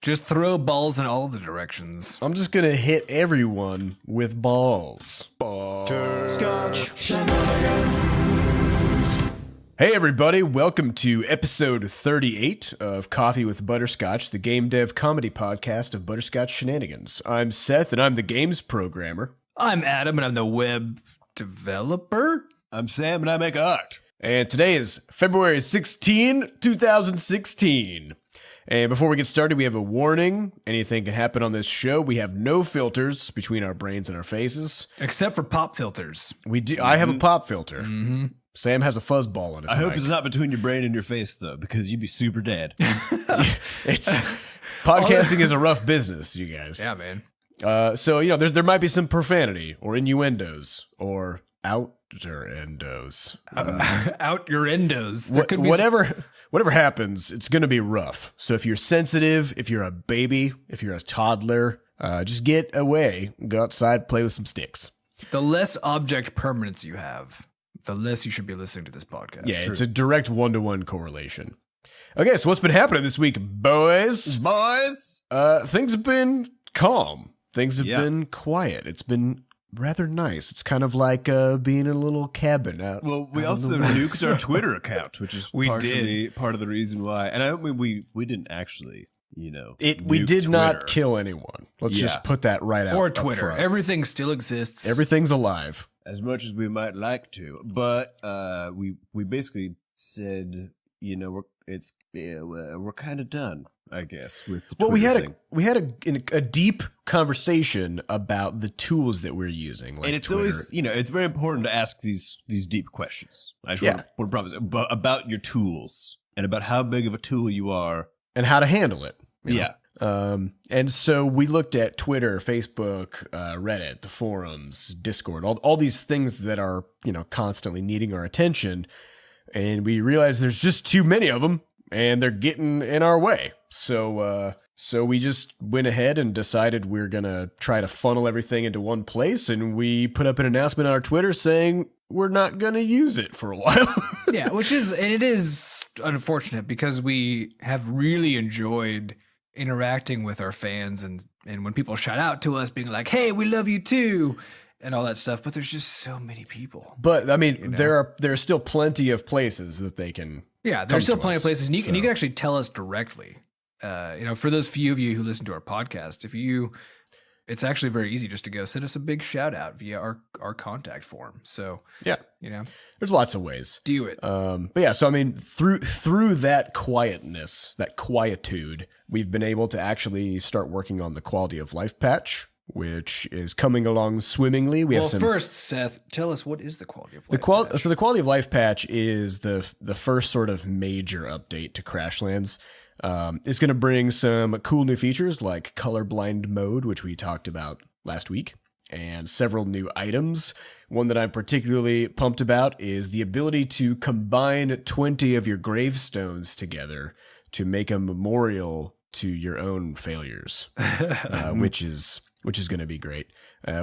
Just throw balls in all the directions. I'm just gonna hit everyone with balls. Butterscotch. Hey everybody, welcome to episode 38 of Coffee with Butterscotch, the game dev comedy podcast of Butterscotch Shenanigans. I'm Seth and I'm the games programmer. I'm Adam and I'm the web developer. I'm Sam and I make art. And today is February 16, 2016. And before we get started, we have a warning. Anything can happen on this show. We have no filters between our brains and our faces. Except for pop filters. We do. I have a pop filter. Mm-hmm. Sam has a fuzzball on his I mic. hope it's not between your brain and your face, though, because you'd be super dead. Podcasting is a rough business, you guys. Yeah, man. So, there might be some profanity or innuendos or outer-endos. Out your endos. Whatever happens, it's going to be rough. So if you're sensitive, if you're a baby, if you're a toddler, just get away, go outside, play with some sticks. The less object permanence you have, the less you should be listening to this podcast. Yeah, it's a direct one-to-one correlation. Okay, so what's been happening this week, boys? Things have been calm. Things have been quiet. It's been rather nice. It's kind of like being in a little cabin out. Well, we also nuked our Twitter account, which is part of the reason why. And I mean, we didn't actually, we nuke did not Twitter. kill anyone. Let's just put that right out. Or Twitter. Everything still exists. Everything's alive. As much as we might like to, but we basically said, we're kind of done, I guess, with the Twitter we had a deep conversation about the tools that we're using, like and it's Twitter. always it's very important to ask these deep questions. I just want to promise about your tools and about how big of a tool you are and how to handle it. you know? Yeah. And so we looked at Twitter, Facebook, Reddit, the forums, Discord, all these things that are, constantly needing our attention. And we realized there's just too many of them and they're getting in our way. So we just went ahead and decided we're going to try to funnel everything into one place. And we put up an announcement on our Twitter saying we're not going to use it for a while. Yeah, it is unfortunate because we have really enjoyed interacting with our fans and when people shout out to us being like, hey, we love you too, and all that stuff. But there's just so many people. But I mean, there are still plenty of places that they can. Yeah, there's still plenty of places. And you can actually tell us directly. For those few of you who listen to our podcast, it's actually very easy just to go send us a big shout out via our contact form. So there's lots of ways. Do it. But yeah, so I mean, through that quietness, that quietude, we've been able to actually start working on the quality of life patch, which is coming along swimmingly. First, Seth, tell us, what is the quality of life patch? So the quality of life patch is the first sort of major update to Crashlands. It's going to bring some cool new features like colorblind mode, which we talked about last week, and several new items. One that I'm particularly pumped about is the ability to combine 20 of your gravestones together to make a memorial to your own failures, which is going to be great.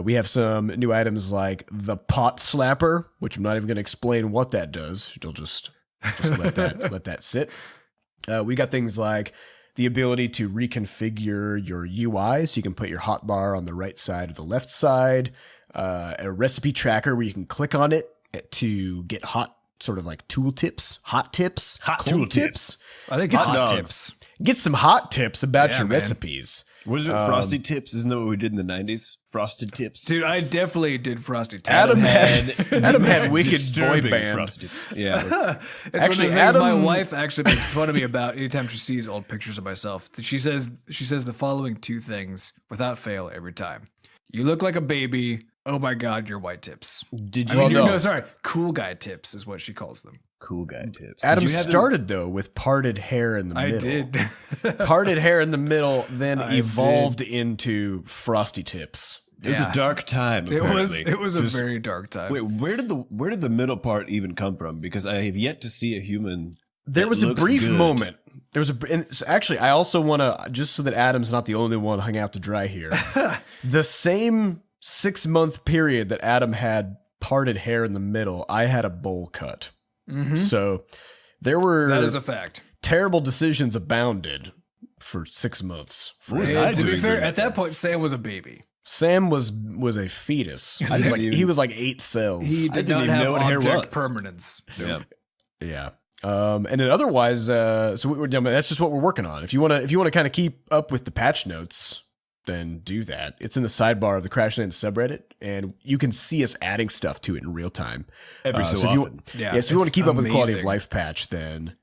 We have some new items like the pot slapper, which I'm not even going to explain what that does. You'll just let that sit. We got things like the ability to reconfigure your UI, so you can put your hotbar on the right side or the left side. A recipe tracker where you can click on it to get hot, sort of like tool tips, hot tips, cold tips. I think it's hot tips. Get some hot tips about your recipes. What is it? Frosty tips? Isn't that what we did in the 90s? Frosted tips? Dude, I definitely did frosty tips. Adam had wicked boy band. Frosted. Yeah. It's actually, one of the things my wife actually makes fun of me about anytime she sees old pictures of myself. She says the following two things without fail every time. You look like a baby. Oh my God, your white tips. Cool guy tips is what she calls them. Cool guy tips. Adam started though with parted hair in the middle. I did. Parted hair in the middle, then evolved into frosty tips. It was a dark time. Apparently. It was a very dark time. Wait, where did the middle part even come from? Because I have yet to see a human. There was a brief moment. Actually, I also want to, just so that Adam's not the only one hung out to dry here. The same 6-month period that Adam had parted hair in the middle, I had a bowl cut. Mm-hmm. So that is a fact. Terrible decisions abounded for 6 months. What was Hey, I to be doing fair, during at that that point, Sam was a baby. Sam was a fetus. He was like 8 cells. He did didn't not even have know what hair object was. permanence. Yeah. Yeah. And then otherwise, that's just what we're working on. If you want to kind of keep up with the patch notes, then do that. It's in the sidebar of the Crashlands subreddit, and you can see us adding stuff to it in real time. Every so if you, often. so if you want to keep up with the quality of amazing. life patch, then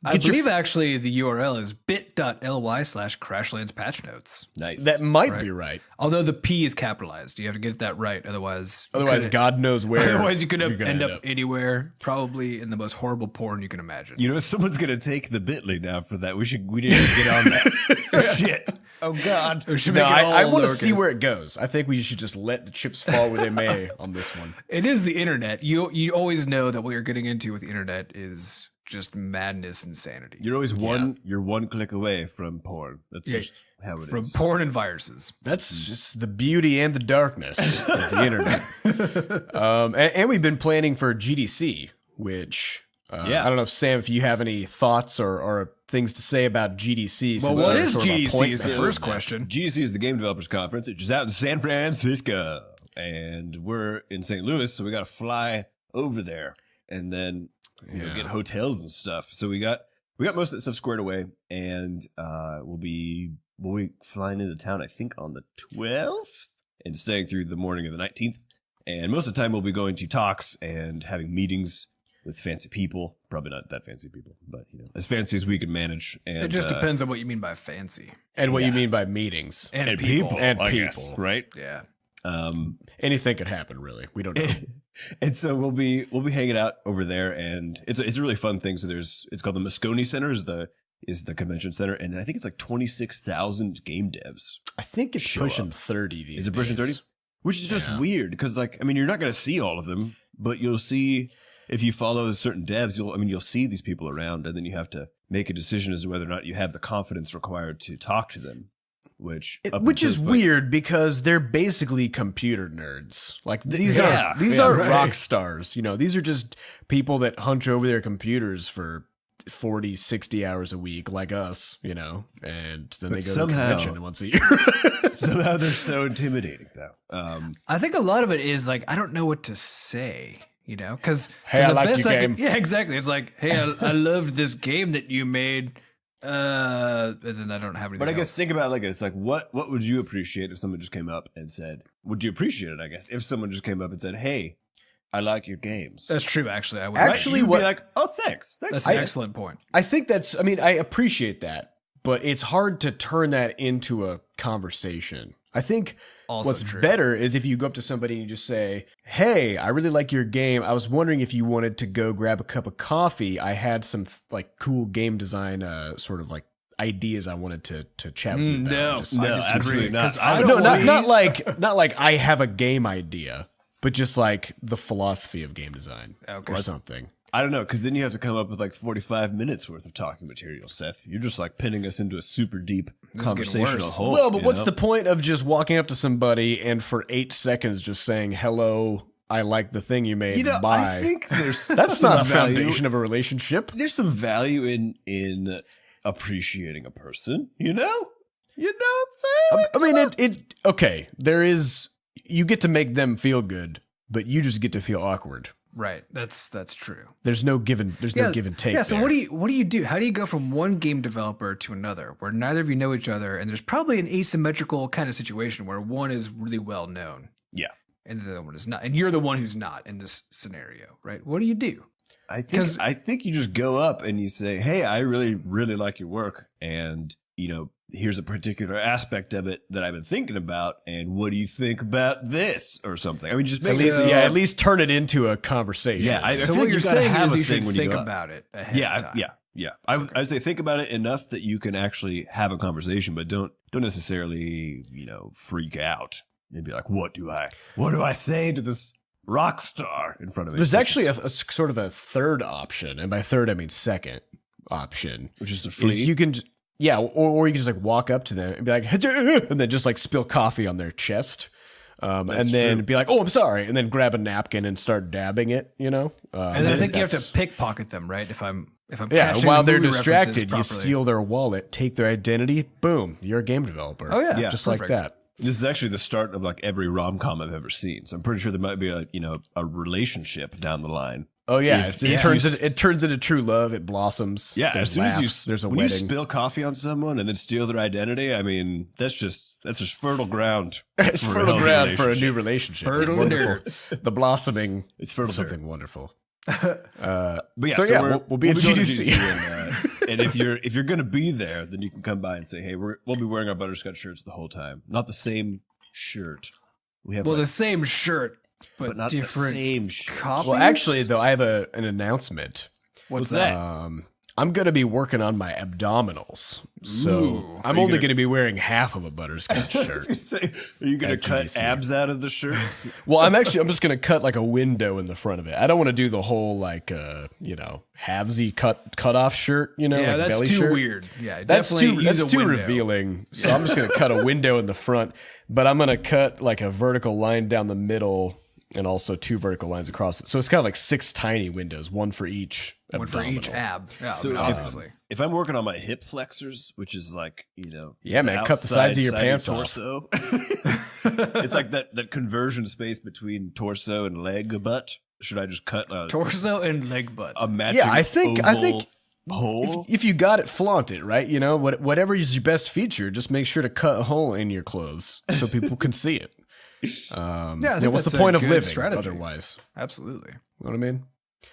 I believe actually the URL is bit.ly/Crashlands patch notes. Nice. that might be right. Although the P is capitalized. You have to get that right. Otherwise, God knows where. Otherwise, you could you're gonna end up anywhere, probably in the most horrible porn you can imagine. You know, someone's gonna take the Bitly now for that. We need to get on that. Shit. Oh God. We should No, make it all I want to see lowercase. where it goes. I think we should just let the chips fall where they may on this one. It is the internet. You always know that what you're getting into with the internet is just madness, insanity. You're always you're one click away from porn. That's just how it is. From porn and viruses. That's just the beauty and the darkness of the internet. And we've been planning for GDC, which I don't know, Sam, if you have any thoughts or things to say about GDC. Well, what is GDC is the first question. GDC is the Game Developers Conference, which is out in San Francisco. And we're in St. Louis, so we got to fly over there and then get hotels and stuff. So we got most of that stuff squared away, and we'll be flying into town, I think, on the 12th and staying through the morning of the 19th. And most of the time we'll be going to talks and having meetings with fancy people. Probably not that fancy people, but as fancy as we can manage. And It just depends on what you mean by fancy. And what you mean by meetings. And people. And I people. guess, right? Yeah. Anything could happen, really. We don't know. And so we'll be hanging out over there, and it's a really fun thing. So it's called the Moscone Center is the convention center, and I think it's like 26,000 game devs. I think it's pushing 30 these days. Is it pushing 30? Which is just weird because you're not going to see all of them, but you'll see if you follow certain devs. You'll see these people around, and then you have to make a decision as to whether or not you have the confidence required to talk to them. Which is weird because they're basically computer nerds. Like these aren't right. rock stars. These are just people that hunch over their computers for 40, 60 hours a week like us, and then they go to a convention once a year. Somehow they're so intimidating though. I think a lot of it is I don't know what to say. Because hey, I like your game. Yeah, exactly. It's like, hey, I loved this game that you made. And then I don't have anything. But I guess else. think about it like this: what would you appreciate if someone just came up and said? Would you appreciate it? I guess if someone just came up and said, "Hey, I like your games." That's true. Actually, I would. Actually, You'd be like, "Oh, thanks." That's an excellent point. I think I appreciate that, but it's hard to turn that into a conversation. I think Also what's true. better is if you go up to somebody and you just say, "Hey, I really like your game. I was wondering if you wanted to go grab a cup of coffee. I had some cool game design sort of ideas I wanted to chat with you about." No, Just- I disagree. absolutely not. 'Cause I no, don't not believe- not like I have a game idea, but just the philosophy of game design Okay. or something. I don't know, because then you have to come up with 45 minutes worth of talking material, Seth. You're just pinning us into a super deep This is getting conversational worse. hole. Well, but you what's know? the point of just walking up to somebody and for 8 seconds just saying, "Hello, I like the thing you made, bye." I think there's That's some not a value- foundation of a relationship. There's some value in appreciating a person, You know what I'm saying? I mean, okay, there is, you get to make them feel good, but you just get to feel awkward. Right. That's true. There's no give and take. Yeah. So there. what do you do? How do you go from one game developer to another where neither of you know each other, and there's probably an asymmetrical kind of situation where one is really well known, Yeah. and the other one is not, and you're the one who's not in this scenario, right? What do you do? I think you just go up and you say, "Hey, I really, really like your work, and here's a particular aspect of it that I've been thinking about, and what do you think about this or something?" I mean, just make at least turn it into a conversation. Yeah, I So feel what like you're you gotta saying have is a you thing should when you think go up. about it ahead of time. Yeah. I'd say think about it enough that you can actually have a conversation, but don't necessarily freak out and be like, what do I say to this rock star in front of me? There's actually a sort of a third option, and by third I mean second option, which is to flee. You can, or you can just walk up to them and be like, and then just spill coffee on their chest, and then be like, "Oh, I'm sorry," and then grab a napkin and start dabbing it. And I think you have to pickpocket them, right? If I'm If I'm Yeah, catching while the they're movie references distracted, you properly. steal their wallet, take their identity, boom, you're a game developer. Oh, yeah. Just Perfect. like that. This is actually the start of like every rom-com I've ever seen. So I'm pretty sure there might be a relationship down the line. Oh yeah, If it turns into true love. It blossoms. Yeah, There's as soon laughs, as there's a when wedding. you spill coffee on someone and then steal their identity, I mean, that's just fertile ground. It's for a fertile healthy ground for a relationship. new relationship. Fertile Wonderful. The blossoming. It's fertile of something wonderful. But yeah, So yeah, we'll be at going to GDC. and if you're gonna be there, then you can come by and say, hey, we'll be wearing our Butterscotch shirts the whole time. Not the same shirt. We have Well, the same shirt, but not different the same shirt. copies? Well, actually, though, I have an announcement. What's that? that? I'm going to be working on my abdominals. So Ooh. I'm only going to be wearing half of a Butterscotch shirt. Are you gonna At cut GDC. abs out of the shirt? Well, I'm just going to cut like a window in the front of it. I don't want to do the whole like, halvesy cut off shirt, Yeah, like that's belly too shirt. weird. Yeah, That's definitely use too a window. revealing. So I'm just going to cut a window in the front, but I'm going to cut like a vertical line down the middle and also 2 vertical lines across it. So it's kind of like 6 tiny windows, one for each One for each abdominal. ab. Yeah, So obviously. if I'm working on my hip flexors, which is like, Yeah, man, cut the sides of your outside pants off. torso. It's like that conversion space between torso and leg butt. Should I just cut Torso and leg butt. a matching Yeah, I think oval hole? if you got it, flaunt it, right? Whatever is your best feature, just make sure to cut a hole in your clothes so people can see it. Yeah, I think what's that's the a point of good living strategy. otherwise? Absolutely. You know what I mean?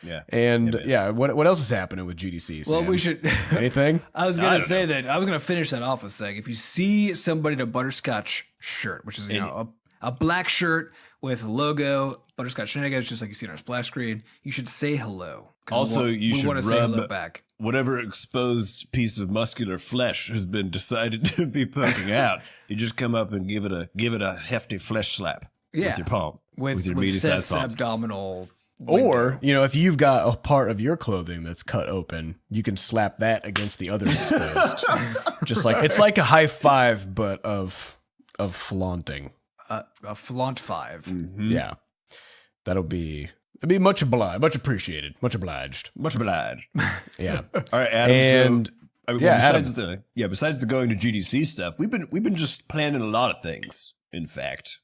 Yeah. And Yeah, what else is happening with GDC? Well, Sam? we should. Anything? I was I gonna don't say that I was gonna finish that off with saying if you see somebody in a Butterscotch shirt, which is a black shirt with logo Butterscotch Shenanigans, just like you see on our splash screen, you should say hello. 'Cause Also, you we should want to say hello rub back. whatever exposed piece of muscular flesh has been decided to be poking out. You just come up and give it a hefty flesh slap with your palm, with your with medium-sized Seth's palm. abdominal. Or, if you've got a part of your clothing that's cut open, you can slap that against the other exposed. Just like it's like a high five, but of flaunting. A flaunt 5. Mhm. Yeah. It'd be much appreciated, much obliged. Much obliged. Yeah. All right, Adam. And besides the going to GDC stuff, we've been just planning a lot of things. In fact,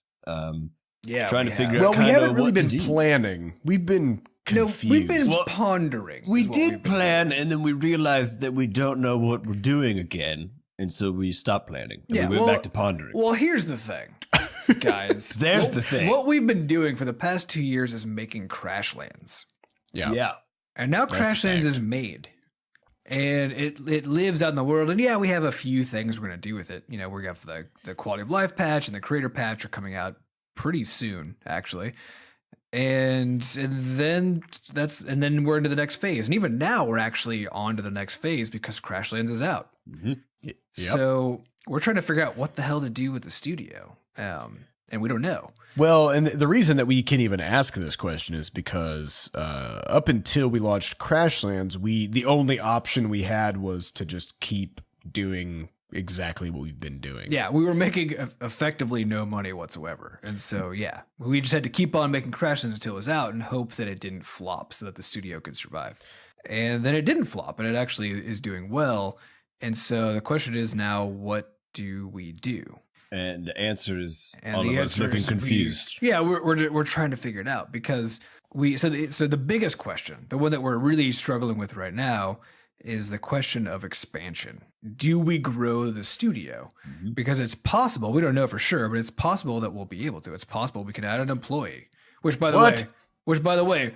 Yeah, trying we to figure have. out. well, we kinda haven't really what to been do. planning. We've been No, confused. we've been Well, pondering. We is what we've did been plan, and then we realized that we don't know what we're doing again, and so we stopped planning. And we went back to pondering. Well, here's the thing, guys. There's the thing. What we've been doing for the past 2 years is making Crashlands. yeah. Yeah. And now That's a Crashlands fact. is made. And it lives out in the world. And yeah, we have a few things we're going to do with it. We have the quality of life patch and the creator patch are coming out pretty soon, actually. And then we're into the next phase. And even now we're actually on to the next phase because Crashlands is out. Yep. So we're trying to figure out what the hell to do with the studio. And we don't know. Well, and the reason that we can even ask this question is because up until we launched Crashlands, the only option we had was to just keep doing exactly what we've been doing. Yeah, we were making effectively no money whatsoever. And so, yeah, we just had to keep on making Crashlands until it was out and hope that it didn't flop so that the studio could survive. And then it didn't flop, and it actually is doing well. And so the question is now, what do we do? And the answer is And all the of us answer looking is confused. we're trying to figure it out because so the biggest question, the one that we're really struggling with right now, is the question of expansion. Do we grow the studio? Mm-hmm. Because it's possible, we don't know for sure, but it's possible that we'll be able to. It's possible we can add an employee, which by the way,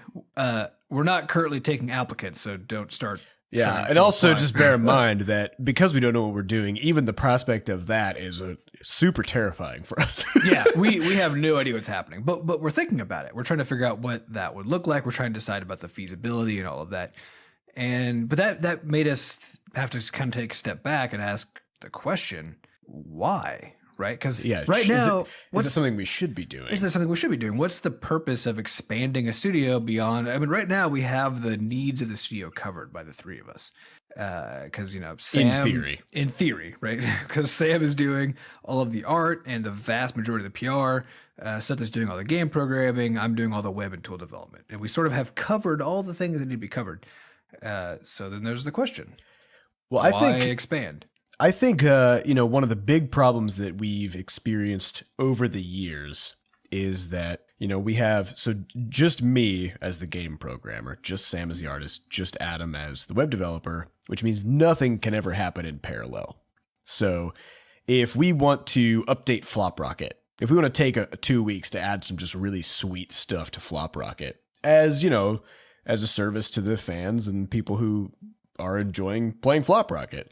we're not currently taking applicants, so don't start. Yeah, trying and to also apply. just bear in mind that because we don't know what we're doing, even the prospect of that is super terrifying for us. Yeah, we have no idea what's happening, but we're thinking about it. We're trying to figure out what that would look like. We're trying to decide about the feasibility and all of that. But that made us have to kind of take a step back and ask the question, why? Right? Because right now, is it something we should be doing? is this something we should be doing? What's the purpose of expanding a studio beyond? I mean, right now we have the needs of the studio covered by the three of us. Because Sam, in theory, right? Because Sam is doing all of the art and the vast majority of the PR. Seth is doing all the game programming. I'm doing all the web and tool development, and we sort of have covered all the things that need to be covered. So then there's the question. Well, Why expand? I think one of the big problems that we've experienced over the years is that, we have, so just me as the game programmer, just Sam as the artist, just Adam as the web developer, which means nothing can ever happen in parallel. So if we want to update Flop Rocket, if we want to take 2 weeks to add some just really sweet stuff to Flop Rocket, as a service to the fans and people who are enjoying playing Flop Rocket,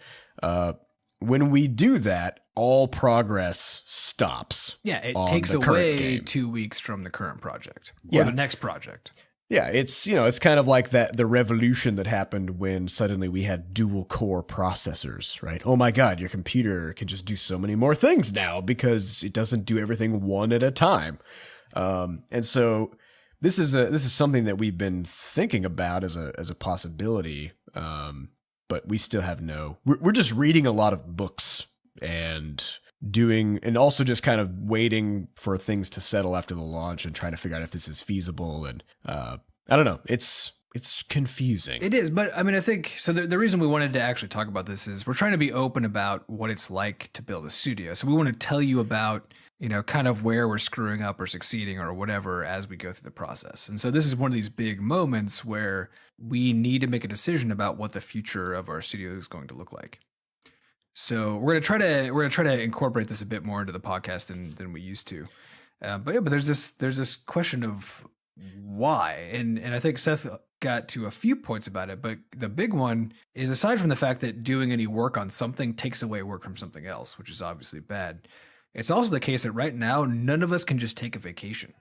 when we do that, all progress stops. Yeah, it takes away 2 weeks from the current project or the next project. Yeah, it's kind of like the revolution that happened when suddenly we had dual core processors, right? Oh my God, your computer can just do so many more things now because it doesn't do everything one at a time. And so this is something that we've been thinking about as a possibility. But we still have we're just reading a lot of books and also just kind of waiting for things to settle after the launch and trying to figure out if this is feasible. And I don't know. It's confusing. It is. But I mean, I think so. The reason we wanted to actually talk about this is we're trying to be open about what it's like to build a studio. So we want to tell you about, kind of where we're screwing up or succeeding or whatever as we go through the process. And so this is one of these big moments where we need to make a decision about what the future of our studio is going to look like. So we're gonna try to incorporate this a bit more into the podcast than we used to. But there's this question of why, and I think Seth got to a few points about it. But the big one is, aside from the fact that doing any work on something takes away work from something else, which is obviously bad. It's also the case that right now none of us can just take a vacation.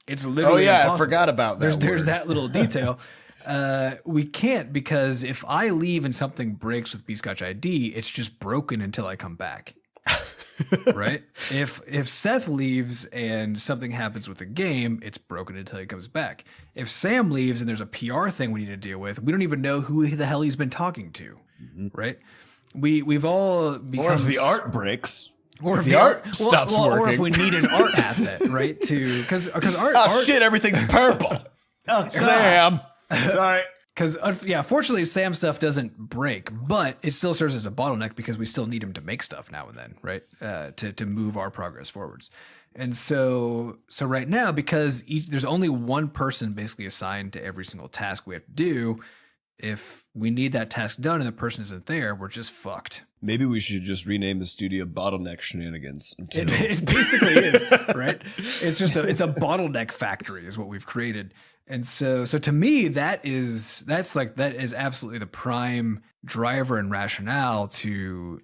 It's literally impossible. I forgot about that. There's that little detail. We can't, because if I leave and something breaks with Butterscotch ID, it's just broken until I come back. Right? If Seth leaves and something happens with the game, it's broken until he comes back. If Sam leaves and there's a PR thing we need to deal with, we don't even know who the hell he's been talking to. Mm-hmm. Right? We've all become, or if the art breaks. Or if the art stops working. Or if we need an art asset, right? Because art. Shit! Everything's purple. Sam. Sorry. Because, fortunately, Sam's stuff doesn't break, but it still serves as a bottleneck because we still need him to make stuff now and then, right? To move our progress forwards. And so right now, because there's only one person basically assigned to every single task we have to do, if we need that task done and the person isn't there, we're just fucked. Maybe we should just rename the studio Bottleneck Shenanigans. It basically is, right? It's a bottleneck factory is what we've created. And so to me, that is absolutely the prime driver and rationale to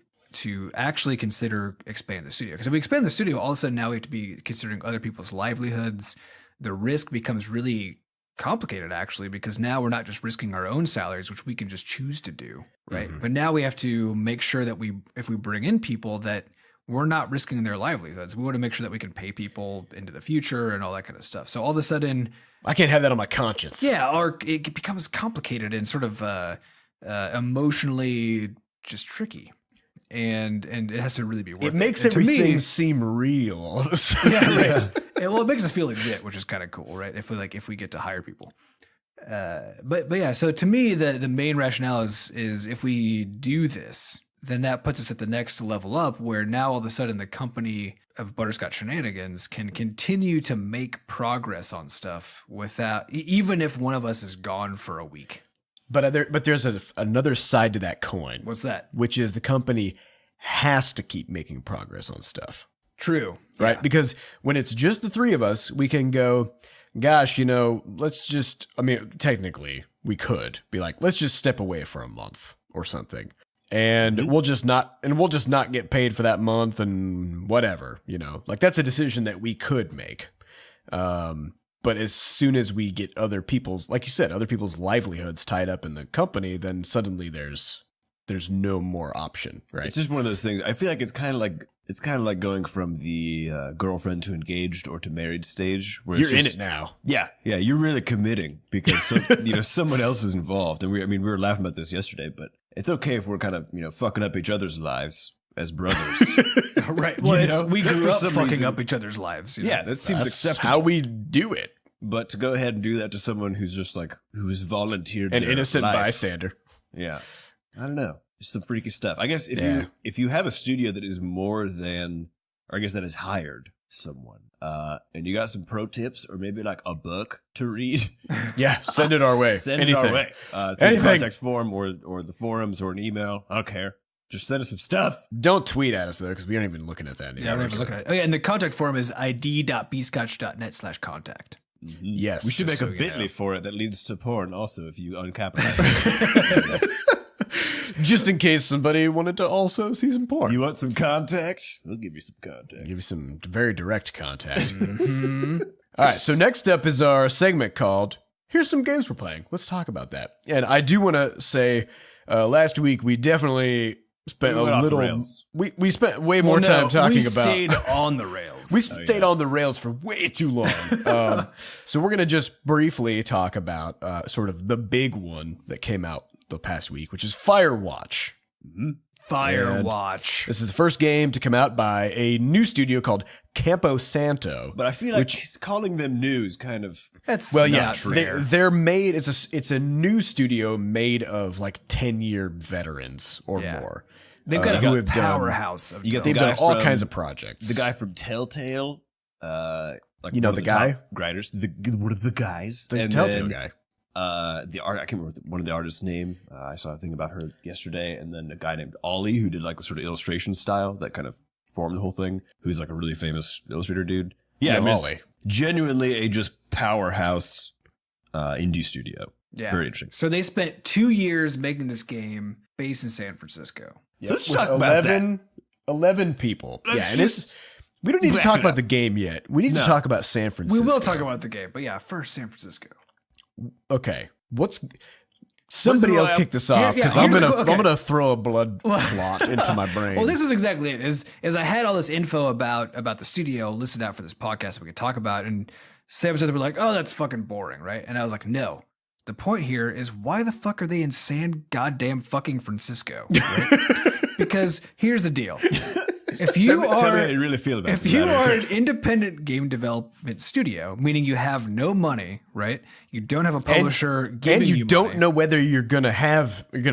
actually consider expanding the studio. Because if we expand the studio, all of a sudden now we have to be considering other people's livelihoods. The risk becomes really complicated, actually, because now we're not just risking our own salaries, which we can just choose to do, right? Mm-hmm. But now we have to make sure that if we bring in people, that we're not risking their livelihoods. We want to make sure that we can pay people into the future and all that kind of stuff. So all of a sudden, I can't have that on my conscience. Yeah, or it becomes complicated and sort of emotionally just tricky. And it has to really be worth it. It makes everything seem real. Yeah, right. It makes us feel legit, which is kind of cool, right? If we get to hire people. But yeah, so to me, the main rationale is if we do this, then that puts us at the next level up, where now all of a sudden the company of Butterscotch Shenanigans can continue to make progress on stuff without, even if one of us is gone for a week. But there's another side to that coin. What's that? Which is the company has to keep making progress on stuff. True. Right? Yeah. Because when it's just the three of us, we can go, gosh, technically we could be like, let's just step away for a month or something. And we'll just not get paid for that month and whatever, like that's a decision that we could make. But as soon as we get other people's livelihoods tied up in the company, then suddenly there's no more option, right? It's just one of those things. I feel like it's kind of like going from the girlfriend to engaged or to married stage, where you're in it now. Yeah, you're really committing because someone else is involved. And we were laughing about this yesterday, but it's okay if we're kind of fucking up each other's lives as brothers. Right. Well, we grew up fucking up each other's lives. Yeah, that seems acceptable. How we do it. But to go ahead and do that to someone who's just like, who's volunteered An their innocent life, bystander. Yeah. I don't know. Just some freaky stuff. I guess if you have a studio that is more than, or I guess that has hired someone, and you got some pro tips or maybe like a book to read, Yeah, send it our way. send Anything. it our way. Through the Anything. contact form or the forums or an email. I don't care. Just send us some stuff. Don't tweet at us though, because we aren't even looking at that anymore. Yeah, we're looking at it. Oh, yeah, and the contact form is id.bscotch.net/contact. Yes. We should make so a you bit.ly know. for it that leads to porn also if you uncapitalize it. Just in case somebody wanted to also see some porn. You want some contact? We'll give you some contact. Give you some very direct contact. All right, so next up is our segment called Here's Some Games We're Playing. Let's talk about that. And I do want to say last week we definitely spent We went a off the little rails. we spent way more time talking we about stayed on the rails. we stayed on the rails for way too long. So we're going to just briefly talk about sort of the big one that came out the past week, which is Firewatch. Firewatch. This is the first game to come out by a new studio called Campo Santo. But I feel like calling them news kind of. That's Well, not yeah, fair. they're made. It's a new studio made of like 10-year veterans or Yeah. more. They've got who a have done- powerhouse of You got They've the done guy all from- kinds of projects. The guy from Telltale. Like You know one of the guy? top writers, one of the guys, the and Telltale then, guy. The art, I can't remember one of the artists' name. I saw a thing about her yesterday, and then a guy named Ollie who did like the sort of illustration style that kind of formed the whole thing. Who's like a really famous illustrator dude. Yeah, Yeah, I mean, Ollie. it's genuinely a just powerhouse indie studio. Yeah. Very interesting. So they spent 2 years making this game based in San Francisco. Let's With talk about 11 people. Let's yeah, and just we don't need to wrap talk it about up. the game yet. We need to No. talk about San We Francisco. will talk about the game, but yeah, first San Francisco. Okay, somebody else roll-up? kick this off yeah, because I'm here's gonna the- okay. I'm gonna throw a blood clot into my brain. Well, this is exactly it. Is I had all this info about the studio listed out for this podcast that we could talk about, and Sam said they were like, "Oh, that's fucking boring," right? And I was like, "No." The point here is why the fuck are they in San goddamn fucking Francisco? Right? Because here's the deal: if you Tell me how are you really feel about if this you matter. are an independent game development studio, meaning you have no money, right? You don't have a publisher giving and you don't money. know whether you're gonna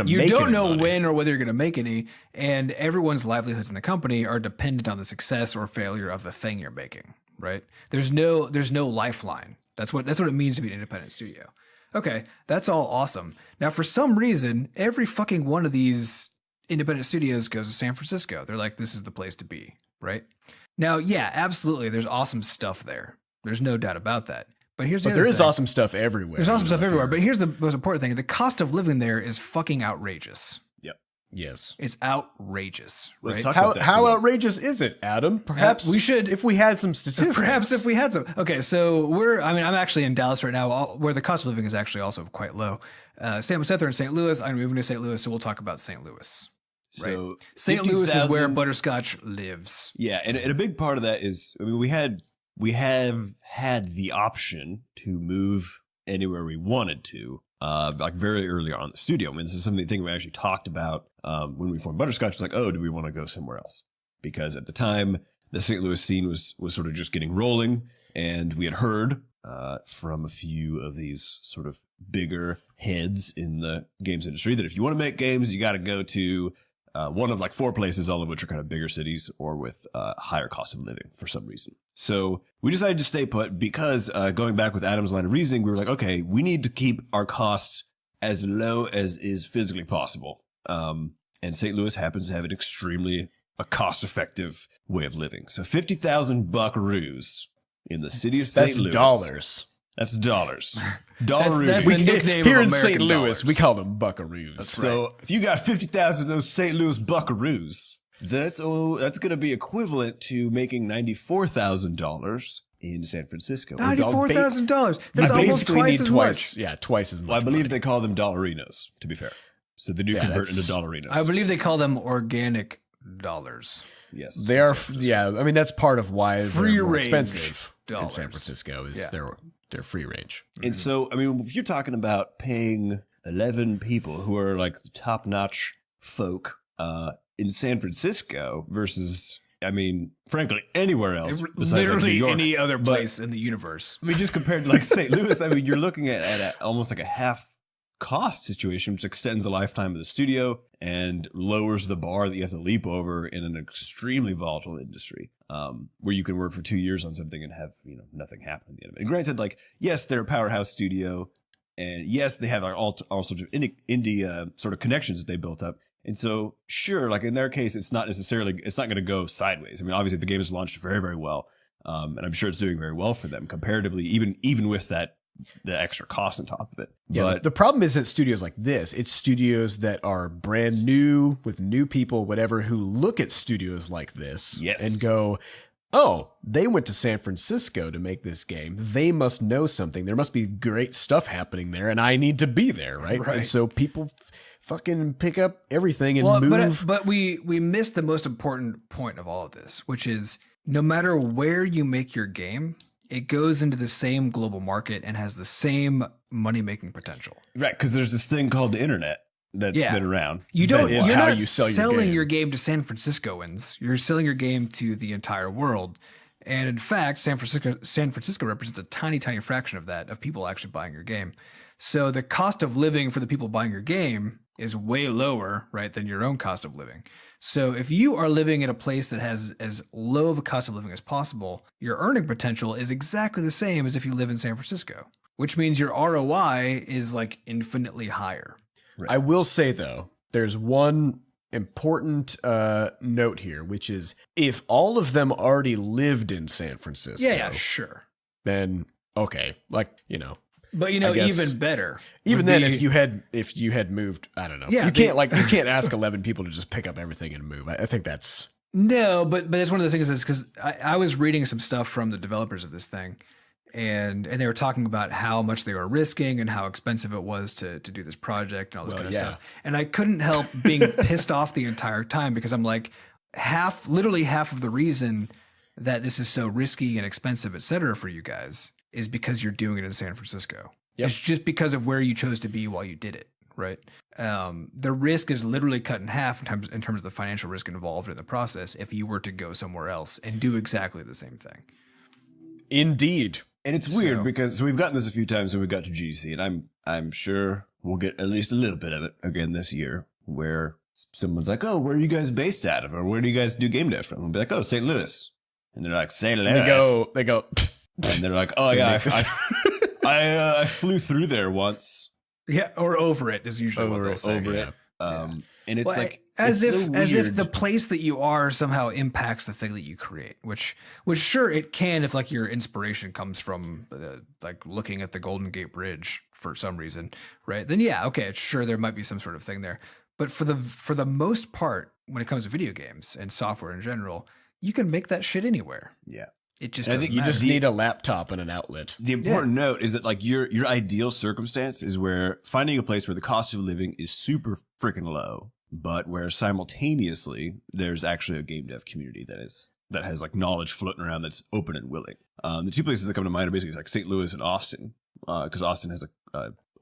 You make don't any know money. when or whether you're going to make any, and everyone's livelihoods in the company are dependent on the success or failure of the thing you're making, right? There's no lifeline. That's what it means to be an independent studio. Okay, that's all awesome. Now, for some reason, every fucking one of these independent studios goes to San Francisco. They're like, this is the place to be, right? Now, yeah, absolutely, there's awesome stuff there. There's no doubt about that. But here's the But other there is thing. awesome stuff everywhere. There's awesome You know, stuff if everywhere. you're- But here's the most important thing: the cost of living there is fucking outrageous. yes. It's outrageous, Let's right? talk How about that for a how minute. outrageous is it, Adam? Perhaps we should- if we had some statistics. Perhaps if we had some. Okay, so I'm actually in Dallas right now, where the cost of living is actually also quite low. Sam and Seth are in St. Louis. I'm moving to St. Louis, so we'll talk about St. Louis. Right. So St. Louis is where 50,000 Butterscotch lives. Yeah, and a big part of that is, I mean, we have had the option to move anywhere we wanted to, like very early on in the studio. I mean, this is something we actually talked about when we formed Butterscotch. It's like, oh, do we want to go somewhere else? Because at the time, the St. Louis scene was sort of just getting rolling, and we had heard from a few of these sort of bigger heads in the games industry that if you want to make games, you got to go to one of like 4 places, all of which are kind of bigger cities or with higher cost of living for some reason. So we decided to stay put because going back with Adam's line of reasoning, we were like, okay, we need to keep our costs as low as is physically possible. And St. Louis happens to have an extremely cost-effective way of living. So 50,000 buckaroos in the city of St. That's Louis. dollars. That's dollars. That's Dollaroos. the nickname Here of in St. American Louis, dollars. we call them buckaroos. So if you got 50,000 of those St. Louis buckaroos, that's going to be equivalent to making $94,000 in San Francisco. $94,000. We That's almost basically twice need as twice. much. Yeah, twice as much. Well, I believe money. they call them dollarinos, to be fair. So they do Yeah, convert that's- into dollarinos. I believe they call them organic dollars. yes. They are. San Francisco. Yeah, I mean that's part of why Free they're more range expensive in dollars. San Francisco. Is Yeah. their free range. And so, I mean, if you're talking about paying 11 people who are like the top-notch folk in San Francisco versus I mean, frankly, anywhere else. besides, like, New Literally York. any other place in the universe. I mean, just compared to like St. Louis, I mean, you're looking at almost like a half cost situation, which extends the lifetime of the studio and lowers the bar that you have to leap over in an extremely volatile industry, where you can work for 2 years on something and have, nothing happen at the end of it. And granted, like, yes, they're a powerhouse studio, and yes, they have all sorts of indie sort of connections that they built up. And so, sure, like in their case, it's not going to go sideways. I mean, obviously the game is launched very, very well. And I'm sure it's doing very well for them comparatively, even with the extra cost on top of it. Yeah, But the problem isn't studios like this. It's studios that are brand new with new people, whatever, who look at studios like this Yes. and go, oh, they went to San Francisco to make this game. They must know something. There must be great stuff happening there, and I need to be there, right? Right. And so people fucking pick up everything and Well, move. but we missed the most important point of all of this, which is no matter where you make your game, it goes into the same global market and has the same money-making potential. right, because there's this thing called the internet that's been around. You don't. That is You're how not you sell your selling game. your game to San Franciscoans. You're selling your game to the entire world. And in fact, San Francisco represents a tiny, tiny fraction of that, of people actually buying your game. So the cost of living for the people buying your game is way lower, right, than your own cost of living. So if you are living in a place that has as low of a cost of living as possible, your earning potential is exactly the same as if you live in San Francisco, which means your ROI is like infinitely higher. I will say, though, there's one important note here, which is if all of them already lived in San Francisco, Yeah, sure. then okay, like, But I guess- even better. even would then, be- if you had moved, I don't know. Yeah, you can't ask 11 people to just pick up everything and move. I think that's No, but it's one of the things is because I was reading some stuff from the developers of this thing, and they were talking about how much they were risking and how expensive it was to do this project and all this kind of stuff. And I couldn't help being pissed off the entire time because I'm like, literally half of the reason that this is so risky and expensive, et cetera, for you guys is because you're doing it in San Francisco. Yep. It's just because of where you chose to be while you did it, right? The risk is literally cut in half in terms of the financial risk involved in the process if you were to go somewhere else and do exactly the same thing. indeed. And it's weird because we've gotten this a few times when we got to GC, and I'm sure we'll get at least a little bit of it again this year, where someone's like, "Oh, where are you guys based out of, or where do you guys do game dev from?" We'll be like, "Oh, St. Louis," and they're like, "St. Louis." They go. and they're like, "Oh yeah, I flew through there once." Yeah, or over it is usually what they'll say. Over it. And it's Well, like as it's if so as if weird. the place that you are somehow impacts the thing that you create, which sure it can if like your inspiration comes from like looking at the Golden Gate Bridge for some reason, right? Then yeah, okay, sure there might be some sort of thing there. But for the most part, when it comes to video games and software in general, you can make that shit anywhere. Yeah. It just And I doesn't think You matter. just need a laptop and an outlet. The important note is that like your ideal circumstance is where finding a place where the cost of living is super freaking low, but where simultaneously there's actually a game dev community that has like knowledge floating around that's open and willing. The two places that come to mind are basically like St. Louis and Austin, because Austin has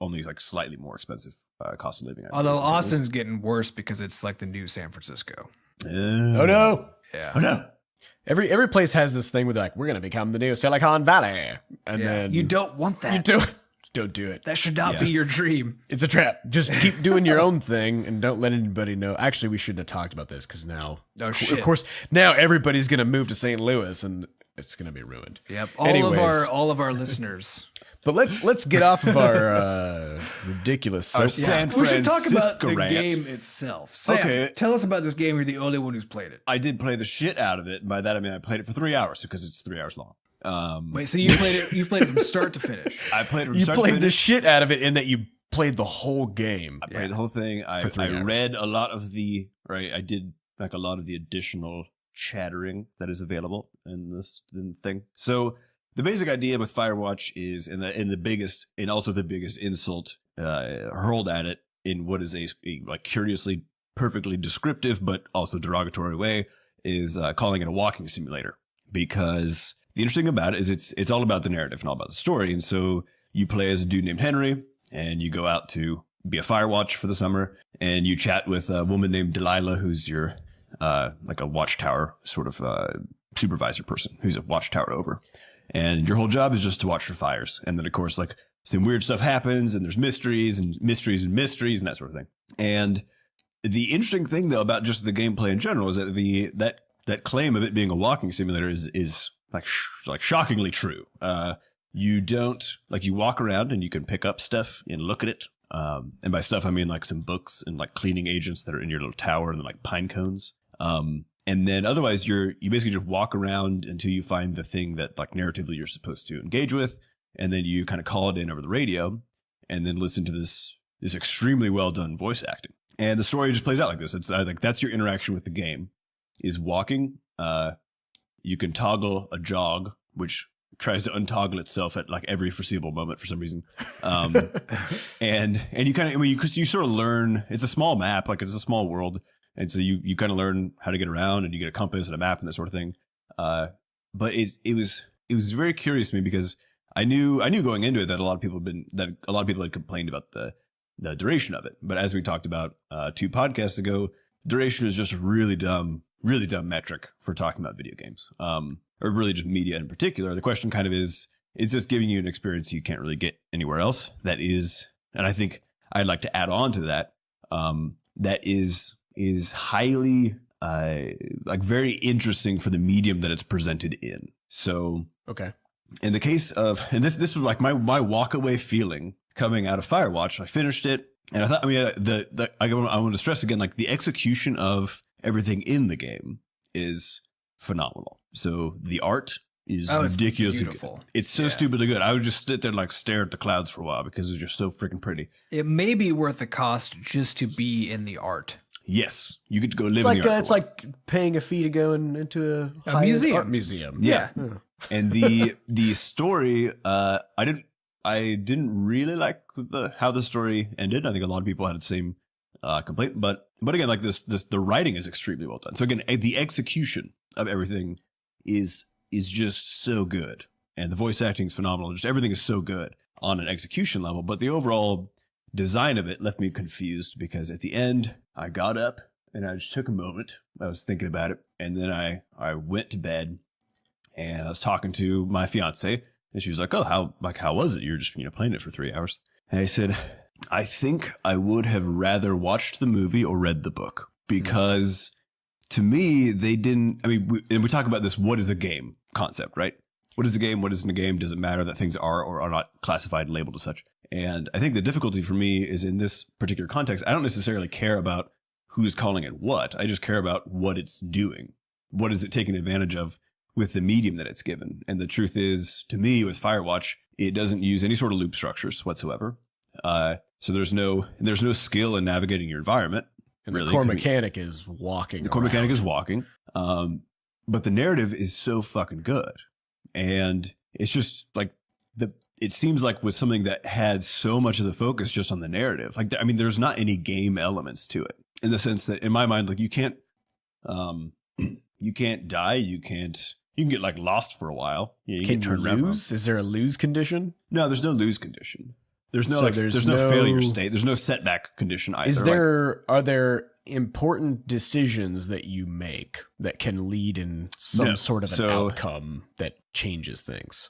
only like slightly more expensive cost of living. I Although believe, than St. Louis. Austin's getting worse because it's like the new San Francisco. Oh no! Yeah. Oh no! Every place has this thing where they're like, we're gonna become the new Silicon Valley, and Yeah. then You don't want that. you don't do it. That should not Yeah. be your dream. It's a trap. Just keep doing your own thing and don't let anybody know. Actually, we shouldn't have talked about this because now, Oh, of shit. course, now everybody's gonna move to St. Louis and it's gonna be ruined. Yep. Anyways. All of our listeners. But let's get off of our ridiculous. Our soapbox. San We should talk about Francisco the rant. game itself. Sam, Okay. tell us about this game. You're the only one who's played it. I did play the shit out of it. By that I mean I played it for 3 hours because it's 3 hours long. Wait, so you played it? You played it from start to finish? I played it from You start to played the finish. shit out of it in that you played the whole game. I played the whole thing. For 3 I hours. read a lot of I did like a lot of the additional chattering that is available in this thing. So the basic idea with Firewatch is also the biggest insult hurled at it in what is a like curiously perfectly descriptive but also derogatory way is calling it a walking simulator, because the interesting thing about it is it's all about the narrative and all about the story. And so you play as a dude named Henry and you go out to be a Firewatch for the summer and you chat with a woman named Delilah, who's your like a watchtower sort of supervisor person who's a watchtower over. And your whole job is just to watch for fires. And then, of course, like some weird stuff happens and there's mysteries and mysteries and mysteries and that sort of thing. And the interesting thing, though, about just the gameplay in general is that that claim of it being a walking simulator is like shockingly true. You don't like you walk around and you can pick up stuff and look at it. And by stuff, I mean like some books and like cleaning agents that are in your little tower and like pine cones. And then otherwise you basically just walk around until you find the thing that like narratively you're supposed to engage with. And then you kind of call it in over the radio and then listen to this extremely well done voice acting. And the story just plays out like this. It's like that's your interaction with the game is walking. You can toggle a jog, which tries to untoggle itself at like every foreseeable moment for some reason. And you kind of, I mean, you sort of learn, it's a small map, like it's a small world. And so you kind of learn how to get around and you get a compass and a map and that sort of thing. But it was very curious to me because I knew going into it that a lot of people had complained about the duration of it. But as we talked about 2 podcasts ago, duration is just a really dumb metric for talking about video games. Or really just media in particular. The question kind of is this giving you an experience you can't really get anywhere else? That is, and I think I'd like to add on to that, that is highly, like very interesting for the medium that it's presented in. So, okay. In the case of, and this was like my walk away feeling coming out of Firewatch. I finished it and I thought, I mean, I want to stress again, like the execution of everything in the game is phenomenal. So the art is ridiculously beautiful. Good. It's so stupidly good. I would just sit there and like stare at the clouds for a while because it's just so freaking pretty. It may be worth the cost just to be in the art. Yes, you get to go live in the art. It's like paying a fee to go into a museum. Art museum. Yeah. And the story, I didn't really like how the story ended. I think a lot of people had the same complaint, but again, like the writing is extremely well done. So again, the execution of everything is just so good, and the voice acting is phenomenal. Just everything is so good on an execution level, but the overall design of it left me confused because at the end I got up and I just took a moment. I was thinking about it, and then I went to bed and I was talking to my fiance, and she was like, "Oh, how was it? You're just playing it for 3 hours." And I said, I think I would have rather watched the movie or read the book because to me, they didn't. I mean, we talk about this, what is a game concept, right? What is a game? What isn't a game? Does it matter that things are or are not classified and labeled as such? And I think the difficulty for me is in this particular context, I don't necessarily care about who's calling it what. I just care about what it's doing. What is it taking advantage of with the medium that it's given? And the truth is, to me, with Firewatch, it doesn't use any sort of loop structures whatsoever. So there's no skill in navigating your environment. And really. The core mechanic is walking. The core mechanic is walking. But the narrative is so fucking good. And it's just like it seems like with something that had so much of the focus just on the narrative, like, I mean, there's not any game elements to it in the sense that in my mind, like you can't die. You can get like lost for a while. You can you lose? Is there a lose condition? No, there's no lose condition. There's no there's no failure state. There's no setback condition either. Are there important decisions that you make that can lead in some sort of an outcome that changes things?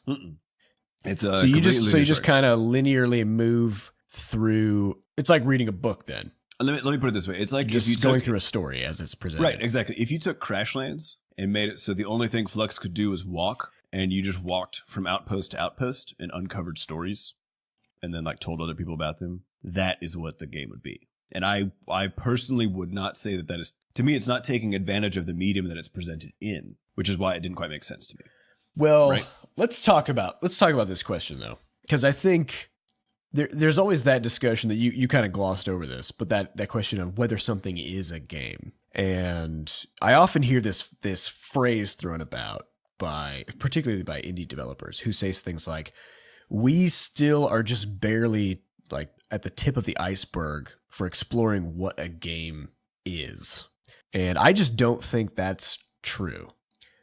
It's so you just kind of linearly move through. It's like reading a book. Then let me put it this way: it's like just if you going through a story as it's presented. Right, exactly. If you took Crashlands and made it so the only thing Flux could do was walk, and you just walked from outpost to outpost and uncovered stories, and then like told other people about them, that is what the game would be. And I personally would not say that is, to me, it's not taking advantage of the medium that it's presented in, which is why it didn't quite make sense to me. Well, right? let's talk about this question though, because I think there's always that discussion that you kind of glossed over this, but that question of whether something is a game. And I often hear this phrase thrown about particularly by indie developers who say things like, we still are just barely like at the tip of the iceberg for exploring what a game is. And I just don't think that's true.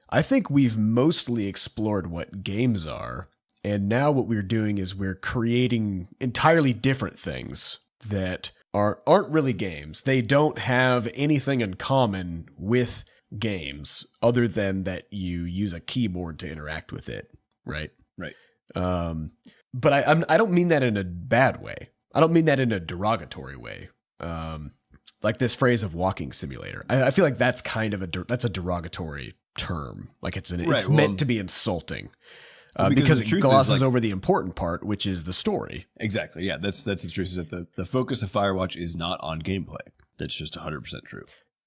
I think we've mostly explored what games are. And now what we're doing is we're creating entirely different things that aren't really games. They don't have anything in common with games other than that you use a keyboard to interact with it, right? Right. But I don't mean that in a bad way. I don't mean that in a derogatory way. Like this phrase of walking simulator. I feel like that's kind of that's a derogatory term. Like it's meant to be insulting. Because it glosses over the important part, which is the story. Exactly. Yeah, that's the truth. Is that the focus of Firewatch is not on gameplay. That's just 100% true.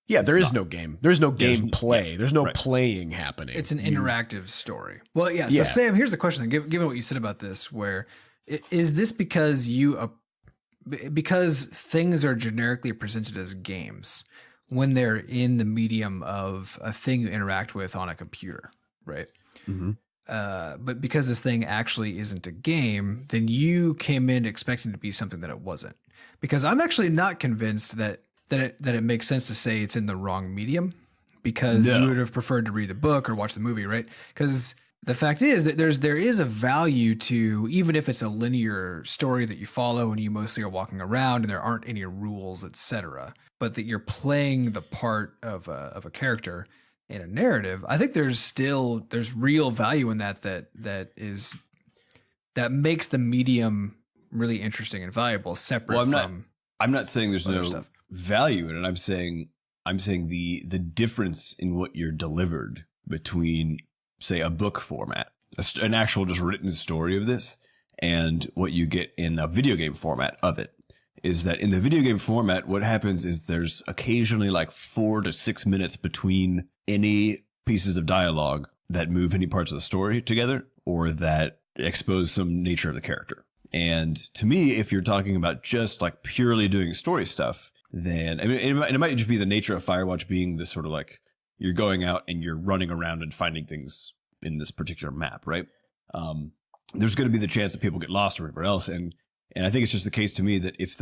Yeah, there is no game. There's no gameplay. There's no playing happening. It's an interactive story. Well, yeah. So Sam, here's the question. Given what you said about this, where is this because because things are generically presented as games when they're in the medium of a thing you interact with on a computer, right? Mm-hmm. But because this thing actually isn't a game, then you came in expecting to be something that it wasn't. Because I'm actually not convinced that it makes sense to say it's in the wrong medium, because you would have preferred to read the book or watch the movie, right? Because the fact is that there is a value to, even if it's a linear story that you follow and you mostly are walking around and there aren't any rules, etc., but that you're playing the part of a character in a narrative. I think there's real value in that makes the medium really interesting and valuable, separate from. I'm not saying there's no stuff. value in it. I'm saying the difference in what you're delivered between, say, a book format, an actual just written story of this, and what you get in a video game format of it, is that in the video game format, what happens is there's occasionally like 4 to 6 minutes between any pieces of dialogue that move any parts of the story together or that expose some nature of the character. And to me, if you're talking about just like purely doing story stuff, then I mean, it might just be the nature of Firewatch being this sort of like you're going out and you're running around and finding things in this particular map, right? There's going to be the chance that people get lost or whatever else. And I think it's just the case to me that if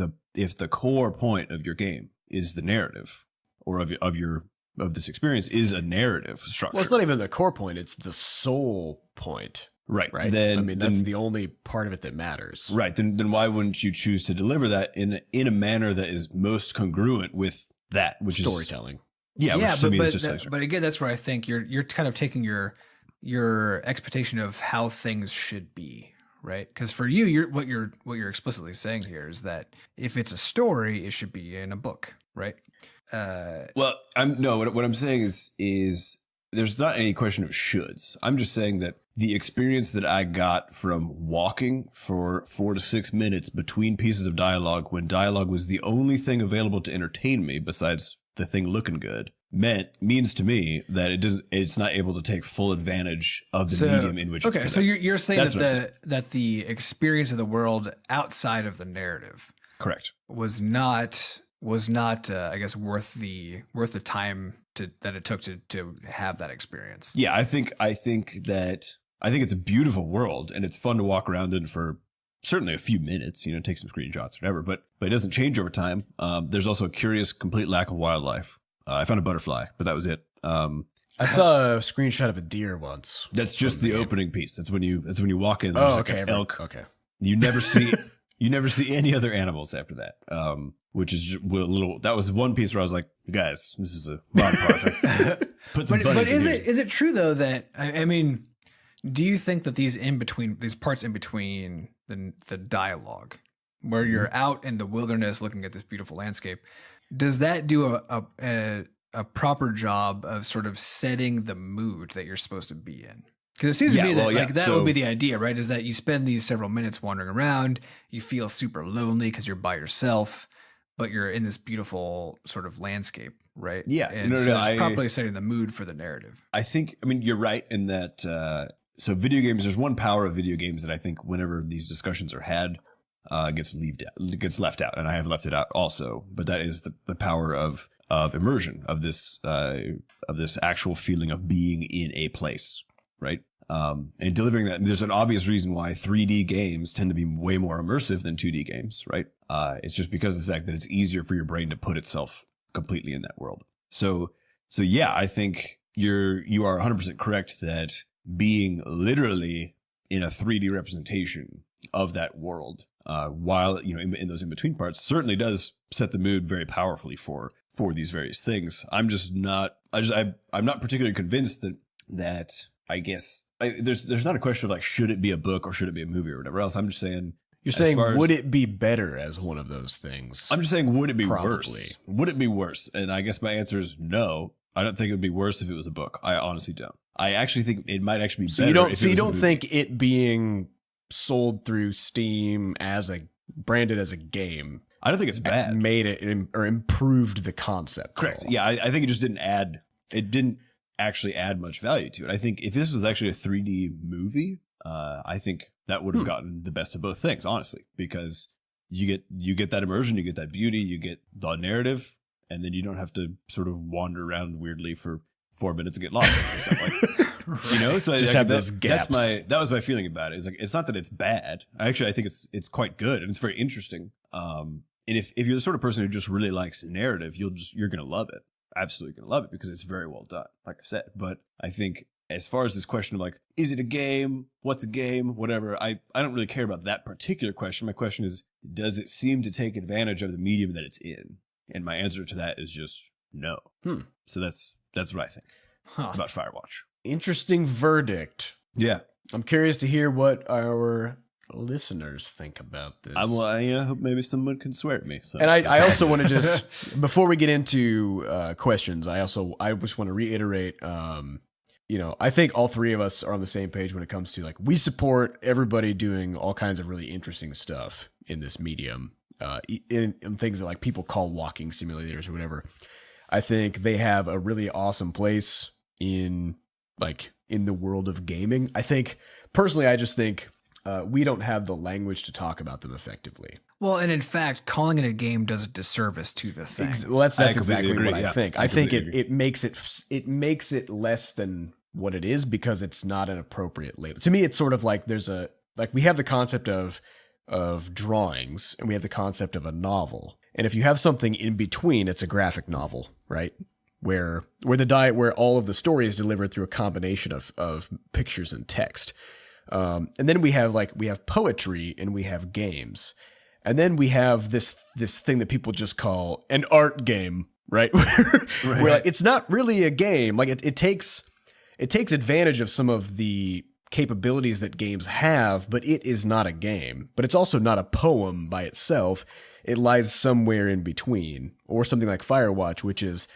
the core point of your game is the narrative, or of this experience is a narrative structure. Well, it's not even the core point; it's the sole point. Right. Right. That's the only part of it that matters. Right. Then why wouldn't you choose to deliver that in a manner that is most congruent with that, which storytelling? But again, that's where I think you're kind of taking your expectation of how things should be, right? Because for you, what you're explicitly saying here is that if it's a story, it should be in a book, right? What I'm saying is there's not any question of shoulds. I'm just saying that the experience that I got from walking for 4 to 6 minutes between pieces of dialogue, when dialogue was the only thing available to entertain me besides the thing looking good, means to me that it's not able to take full advantage of the medium in which it's okay. So you're saying that the experience of the world outside of the narrative, correct, was not I guess worth the time that it took to have that experience. Yeah, I think it's a beautiful world and it's fun to walk around in for certainly a few minutes, take some screenshots or whatever, but it doesn't change over time. There's also a curious, complete lack of wildlife. I found a butterfly, but that was it. I saw a screenshot of a deer once. That's just the opening piece. That's when you walk in. Oh, okay. Like elk. Okay. You never see any other animals after that. Which is just a little. That was one piece where I was like, guys, this is a mod project. But is it true though that I mean, do you think that these parts in between the dialogue, where you're out in the wilderness looking at this beautiful landscape, does that do a proper job of sort of setting the mood that you're supposed to be in? Because it seems to me that that would be the idea, right? Is that you spend these several minutes wandering around, you feel super lonely because you're by yourself, but you're in this beautiful sort of landscape, right? Yeah. And it's properly setting the mood for the narrative. I mean, you're right in that. So video games, there's one power of video games that I think whenever these discussions are had, gets left out. And I have left it out also, but that is the power of immersion, of this actual feeling of being in a place, right? And delivering that. There's an obvious reason why 3D games tend to be way more immersive than 2D games, right? It's just because of the fact that it's easier for your brain to put itself completely in that world. So yeah, I think you are 100% correct that being literally in a 3D representation of that world. While in those in between parts, certainly does set the mood very powerfully for these various things. I'm just not. I'm not particularly convinced that I guess there's not a question of like should it be a book or should it be a movie or whatever else. I'm just saying. You're saying would it be better as one of those things? I'm just saying would it be Probably. worse? Would it be worse? And I guess my answer is no. I don't think it would be worse if it was a book. I honestly don't. I actually think it might actually be better. So you don't think it being sold through Steam branded as a game? I don't think it's bad. Made it or improved the concept. Correct. Yeah, I think it just didn't add. It didn't actually add much value to it. I think if this was actually a 3D movie, I think that would have gotten the best of both things, honestly, because you get that immersion, you get that beauty, you get the narrative, and then you don't have to sort of wander around weirdly for 4 minutes and get lost or stuff like that. So just have those gaps. That was my feeling about it. It's like it's not that it's bad. Actually, I think it's quite good and it's very interesting. And if you're the sort of person who just really likes narrative, you're gonna love it. Absolutely gonna love it because it's very well done, like I said. But I think as far as this question of like, is it a game? What's a game? Whatever. I don't really care about that particular question. My question is, does it seem to take advantage of the medium that it's in? And my answer to that is just no. So that's what I think about Firewatch. Interesting verdict. Yeah. I'm curious to hear what our listeners think about this. I hope maybe someone can swear at me. So. And I also want to just, before we get into questions, I just want to reiterate, I think all three of us are on the same page when it comes to like, we support everybody doing all kinds of really interesting stuff in this medium, in things that like people call walking simulators or whatever. I think they have a really awesome place in the world of gaming. I think personally, I just think we don't have the language to talk about them effectively. Well, and in fact, calling it a game does a disservice to the thing. Well, that's exactly agree. what I think. I think it makes it less than what it is because it's not an appropriate label. To me, it's sort of like we have the concept of drawings and we have the concept of a novel. And if you have something in between, it's a graphic novel, right? Where all of the story is delivered through a combination of pictures and text. And then we have poetry and we have games. And then we have this thing that people just call an art game, right? Where like, it's not really a game. Like it takes advantage of some of the capabilities that games have, but it is not a game. But it's also not a poem by itself. It lies somewhere in between. Or something like Firewatch, which is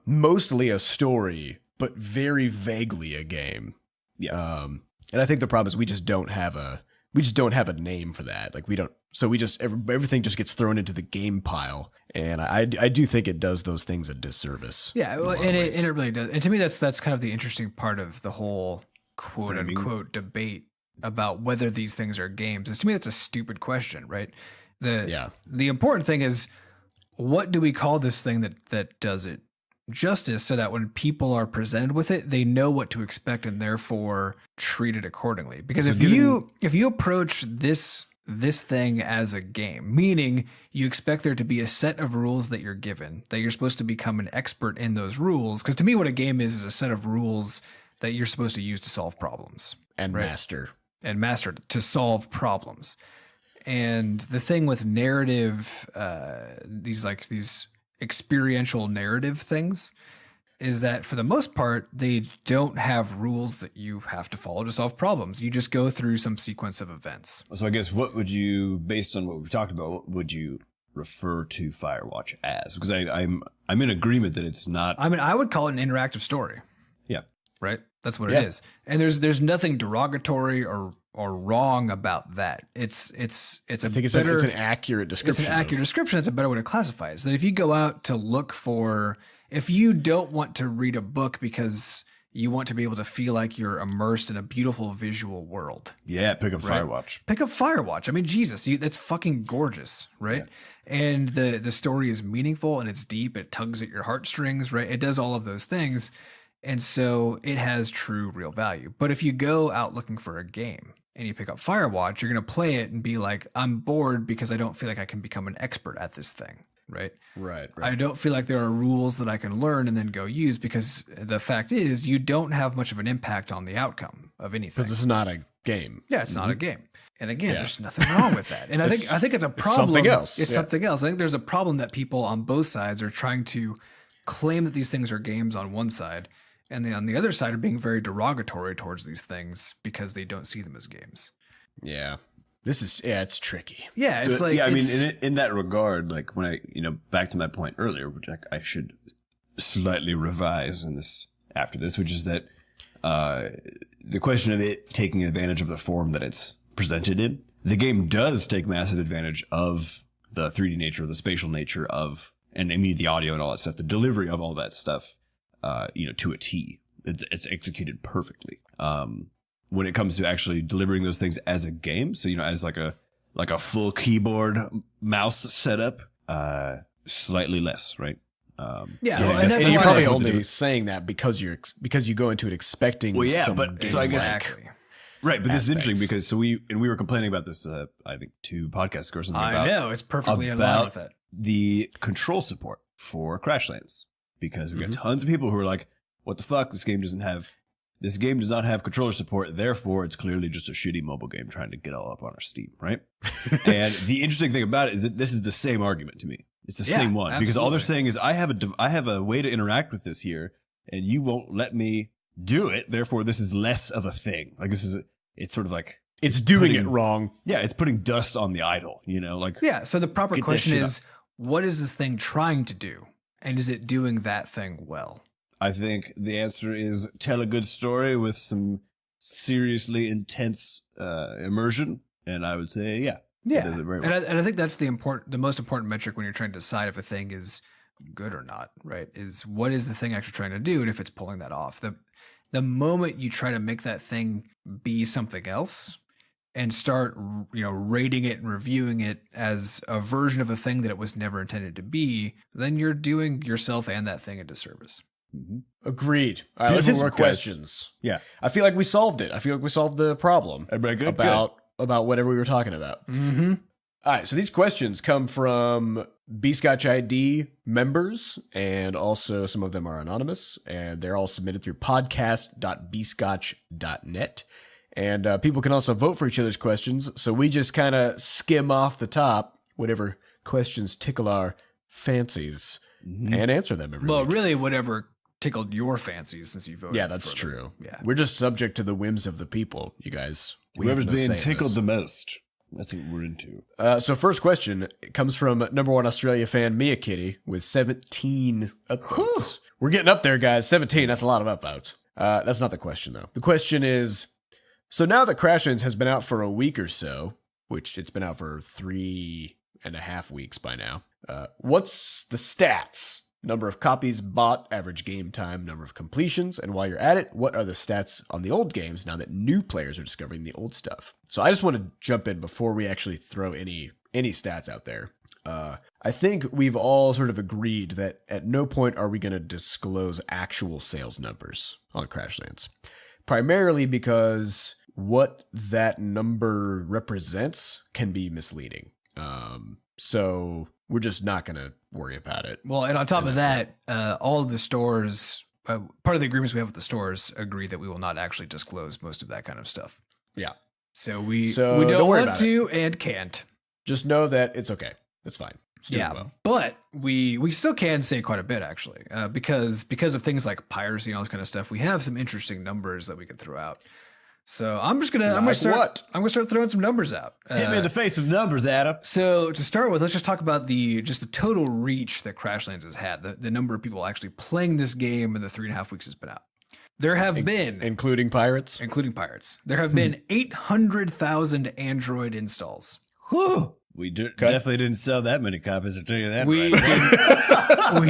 mostly a story, but very vaguely a game. Yeah. And I think the problem is we just don't have a name for that. Like everything just gets thrown into the game pile. And I do think it does those things a disservice. Yeah, and it really does. And to me, that's kind of the interesting part of the whole quote unquote debate about whether these things are games. To me, that's a stupid question, right? The important thing is, what do we call this thing that does it justice so that when people are presented with it, they know what to expect and therefore treat it accordingly? Because if you approach this thing as a game, meaning you expect there to be a set of rules that you're given, that you're supposed to become an expert in those rules. Because to me, what a game is a set of rules that you're supposed to use to solve problems. And master to solve problems. And the thing with narrative, these experiential narrative things, is that for the most part, they don't have rules that you have to follow to solve problems. You just go through some sequence of events. So I guess what would you, based on what we've talked about, what would you refer to Firewatch as? Because I'm in agreement that it's not. I mean, I would call it an interactive story. Yeah. Right? That's what it is. And there's nothing derogatory or wrong about that. It's an accurate description. It's an accurate description. It's a better way to classify it. So that if you go out to look for, if you don't want to read a book because you want to be able to feel like you're immersed in a beautiful visual world. Yeah, pick up Firewatch. Pick up Firewatch. I mean, Jesus, that's fucking gorgeous, right? Yeah. And the story is meaningful and it's deep. It tugs at your heartstrings, right? It does all of those things. And so it has true, real value. But if you go out looking for a game and you pick up Firewatch, you're going to play it and be like, I'm bored because I don't feel like I can become an expert at this thing, right? Right. I don't feel like there are rules that I can learn and then go use, because the fact is you don't have much of an impact on the outcome of anything. Because this is not a game. Yeah, it's not a game. And again, there's nothing wrong with that. And I think it's a problem. Something else. It's something else. I think there's a problem that people on both sides are trying to claim that these things are games on one side, and then on the other side are being very derogatory towards these things because they don't see them as games. Yeah. It's tricky. Yeah, it's like I mean, in that regard, like when I, back to my point earlier, which I should slightly revise in this after this, which is that the question of it taking advantage of the form that it's presented in, the game does take massive advantage of the 3D nature, the spatial nature of, and I mean the audio and all that stuff, the delivery of all that stuff, to a T. It's executed perfectly. When it comes to actually delivering those things as a game, so as like a full keyboard mouse setup, slightly less, right? and you're probably only saying that because you go into it expecting. Well, yeah, some but so I guess exactly right. But this is interesting because we were complaining about this. I think 2 podcasts ago or something. I know it's perfectly in line with that. The control support for Crashlands, because we got tons of people who are like, "What the fuck? This game does not have controller support. Therefore, it's clearly just a shitty mobile game trying to get all up on our Steam, right?" And the interesting thing about it is that this is the same argument to me. It's the same one, because all they're saying is I have a way to interact with this here, and you won't let me do it. Therefore, this is less of a thing. Like it's sort of like it's doing it wrong. Yeah, it's putting dust on the idol. So the proper question is, what is this thing trying to do, and is it doing that thing well? I think the answer is tell a good story with some seriously intense immersion, and I would say it does it very well. And I think that's the most important metric when you're trying to decide if a thing is good or not, right? Is what is the thing actually trying to do, and if it's pulling that off. The moment you try to make that thing be something else and start rating it and reviewing it as a version of a thing that it was never intended to be, then you're doing yourself and that thing a disservice. Agreed. All right, let's hit some questions. Yeah, I feel like we solved it. I feel like we solved the problem. Everybody good? About whatever we were talking about. Mm-hmm. All right, so these questions come from Butterscotch ID members, and also some of them are anonymous, and they're all submitted through podcast.bscotch.net. And people can also vote for each other's questions, so we just kind of skim off the top whatever questions tickle our fancies and answer them every week. Really, whatever tickled your fancies since you voted. Yeah, that's true. Yeah, we're just subject to the whims of the people, you guys. Whoever's being tickled the most. That's what we're into. So first question comes from number 1 Australia fan Mia Kitty with 17 upvotes. We're getting up there, guys. 17, that's a lot of upvotes. That's not the question, though. The question is, so now that Crashlands has been out for a week or so, which it's been out for 3.5 weeks by now, what's the stats? Number of copies bought, average game time, number of completions, and while you're at it, what are the stats on the old games now that new players are discovering the old stuff? So I just want to jump in before we actually throw any stats out there. I think we've all sort of agreed that at no point are we going to disclose actual sales numbers on Crashlands, primarily because what that number represents can be misleading. So we're just not going to worry about it. Well, and on top of that, all of the stores, part of the agreements we have with the stores agree that we will not actually disclose most of that kind of stuff. Yeah. So we don't want to and can't. Just know that it's okay. It's fine. But we still can say quite a bit actually, because of things like piracy and all this kind of stuff. We have some interesting numbers that we could throw out. So I'm gonna start throwing some numbers out. Hit me in the face with numbers, Adam. So to start with, let's just talk about the total reach that Crashlands has had. The number of people actually playing this game in the 3.5 weeks it's been out. There have been, including pirates. There have been 800,000 Android installs. Whew. We definitely didn't sell that many copies, I'll tell you that. We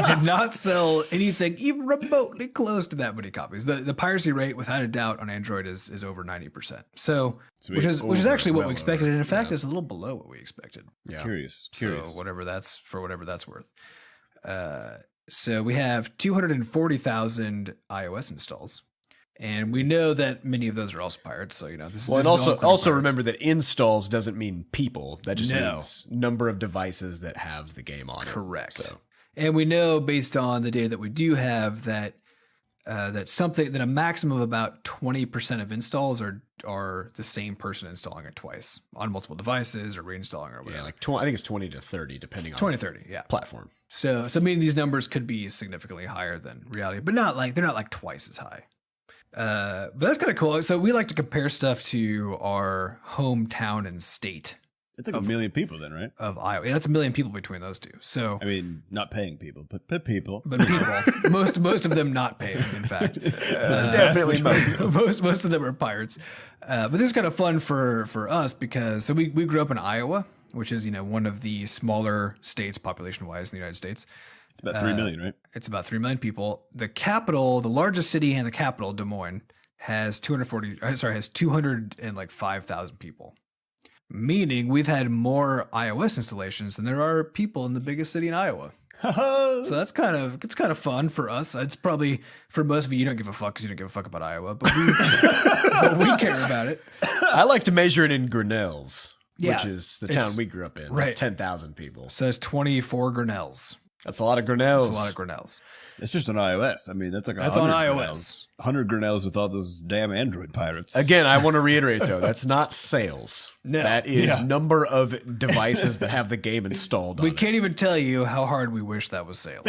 did not sell anything even remotely close to that many copies. The piracy rate, without a doubt, on Android is over 90%. So, which is actually what we expected, and in fact, it's a little below what we expected. Yeah. Curious. So whatever that's worth. So we have 240,000 iOS installs. And we know that many of those are also pirates, so this. Well, and also remember that installs doesn't mean people. That just means number of devices that have the game on it. Correct. So. And we know based on the data that we do have that that a maximum of about 20% of installs are the same person installing it twice on multiple devices or reinstalling or whatever. Yeah, like I think it's 20 to 30 depending on 20 to 30, yeah. platform. So meaning these numbers could be significantly higher than reality, but they're not like twice as high. But that's kind of cool. So we like to compare stuff to our hometown and state. It's like a million people then, right? Of Iowa. Yeah, that's 1 million people between those two. So I mean, not paying people, but people. But people, most of them not paying, in fact. Definitely most of them are pirates. But this is kind of fun for us because we grew up in Iowa, which is, one of the smaller states population-wise in the United States. It's about 3 million, right? It's about 3 million people. The capital, the largest city in the capital, Des Moines, has 205,000 people. Meaning we've had more iOS installations than there are people in the biggest city in Iowa. So it's kind of fun for us. It's probably for most of you don't give a fuck because you don't give a fuck about Iowa, but we care about it. I like to measure it in Grinnells, Yeah, which is the town we grew up in. right. That's 10,000 people. So it's 24 Grinnells. That's a lot of Grinnells. That's a lot of Grinnells. It's just on iOS. I mean, that's like That's on 100 iOS. Grinnells. 100 Grinnells with all those damn Android pirates. Again, I want to reiterate though, that's not sales. No. That is number of devices that have the game installed on We it. can't even tell you how hard we wish that was sales.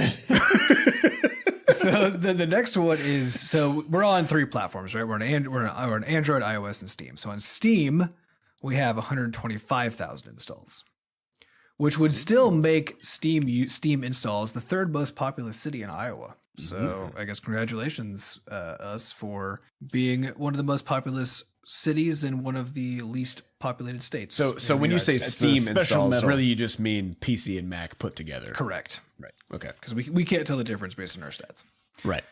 So the next one is, so we're on 3 platforms, right? We're on Android, iOS, and Steam. So on Steam, we have 125,000 installs, which would still make Steam installs the 3rd most populous city in Iowa. So I guess congratulations us for being one of the most populous cities in one of the least populated states. So when you say Steam special installs, medal. really you just mean PC and Mac put together. Correct. Right. Okay. Because we can't tell the difference based on our stats. Right.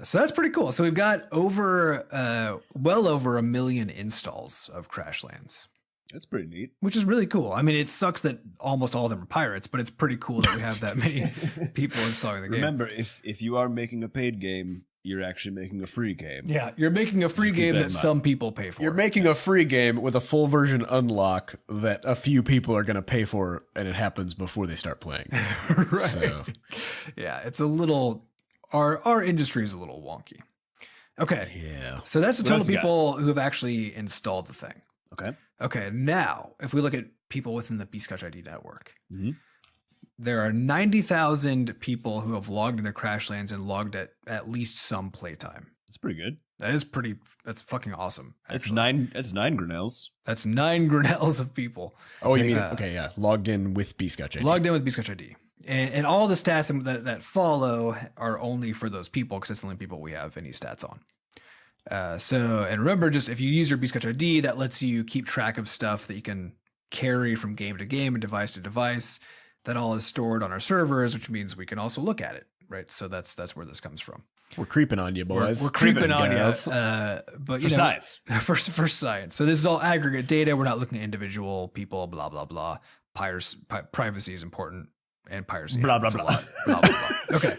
So that's pretty cool. So we've got well over 1 million installs of Crashlands, That's pretty neat. which is really cool. I mean, it sucks that almost all of them are pirates, but it's pretty cool that we have that many people installing the game. Remember, if you are making a paid game, you're actually making a free game. Yeah, you're making a free Just keep game that in that mind. some people pay for. You're making a free game with a full version unlock that a few people are going to pay for, and it happens before they start playing. right. So, Yeah, it's a little, our industry is a little wonky. Okay, yeah. so that's the What total else you got? people who have actually installed the thing. Okay. Okay, now if we look at people within the Butterscotch ID network, Mhm. there are 90,000 people who have logged into Crashlands and logged at least some playtime. That's pretty good. That's fucking awesome. That's actually. That's 9 Grinnells. That's 9 Grinnells of people Oh, you mean, Yeah. okay, yeah. Logged in with Butterscotch ID. logged in with Butterscotch ID. And all the stats that follow are only for those people because it's the only people we have any stats on. And remember, just if you use your Butterscotch ID, that lets you keep track of stuff that you can carry from game to game and device to device. That all is stored on our servers, which means we can also look at it, right? So that's where this comes from. We're creeping on you, boys. We're creeping on you, guys. but For science. for science. So this is all aggregate data. We're not looking at individual people. Blah blah blah. Privacy is important, and piracy. Blah, blah, happens a blah. lot. Blah blah blah. Okay,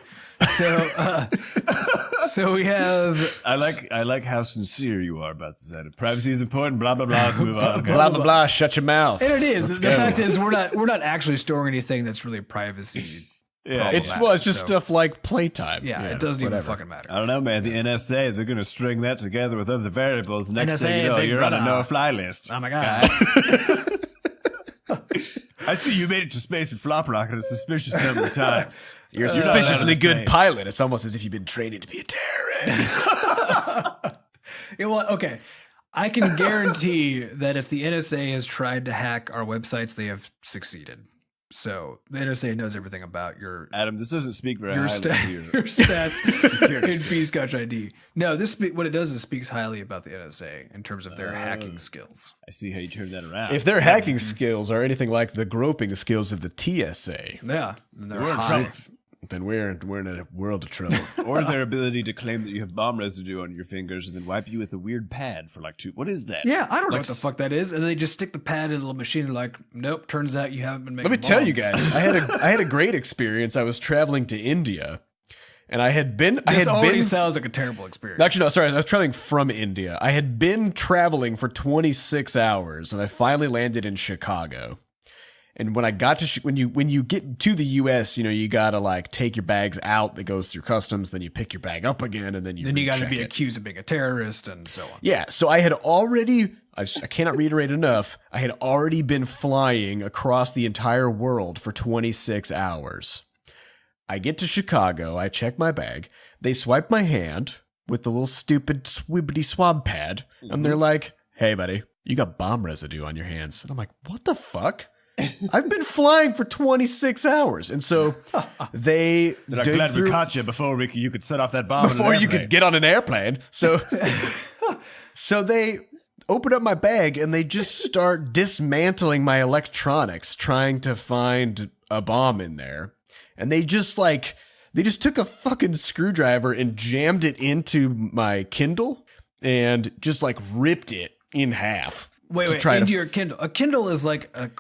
so we have. I like how sincere you are about this item. Privacy is important. Blah blah blah. Let's move on. Okay. Blah, blah, blah. Shut your mouth. And it is. Let's The go. fact is, we're not actually storing anything that's really privacy. Yeah. It's just so- stuff like playtime. Yeah, it doesn't even whatever. fucking matter. I don't know, man. The NSA, they're going to string that together with other variables. Next NSA, thing you know, big you're on a brother. no-fly list. Oh my god. I see you made it to space with flop rocket a suspicious number of times. You're a You're not allowed suspiciously to good stay. pilot. It's almost as if you've been training to be a terrorist. Yeah, well, okay. I can guarantee that if the NSA has tried to hack our websites, they have succeeded. So the NSA knows everything about your Adam, this doesn't speak very your, highly sta- of you. your stats in Butterscotch ID. No, what it does is speaks highly about the NSA in terms of their hacking skills. I see how you turned that around. If their hacking skills are anything like the groping skills of the TSA, Yeah, and they're We're in high. trouble. then we're in a world of trouble. Or their ability to claim that you have bomb residue on your fingers and then wipe you with a weird pad for like 2. What is that? Yeah, I don't know Like what the fuck that is, and they just stick the pad in a little machine and like, nope. Turns out you haven't been making. Let me tell you bombs. guys, I had a great experience. I was traveling to India, and I had been. This already sounds like a terrible experience. Actually, no, sorry. I was traveling from India. I had been traveling for 26 hours, and I finally landed in Chicago. And when I got to when you get to the U.S., you gotta like take your bags out. That goes through customs. Then you pick your bag up again, and then you got to recheck be it. accused of being a terrorist and so on. Yeah. So I had already. I cannot reiterate enough. I had already been flying across the entire world for 26 hours. I get to Chicago. I check my bag. They swipe my hand with the little stupid swibbity swab pad, and they're like, "Hey, buddy, you got bomb residue on your hands." And I'm like, "What the fuck?" I've been flying for 26 hours. And so they're glad we caught you before you could set off that bomb. Before you could get on an airplane. So they open up my bag and they just start dismantling my electronics, trying to find a bomb in there. And they just took a fucking screwdriver and jammed it into my Kindle and just like ripped it in half. Wait, into your Kindle. A Kindle is like an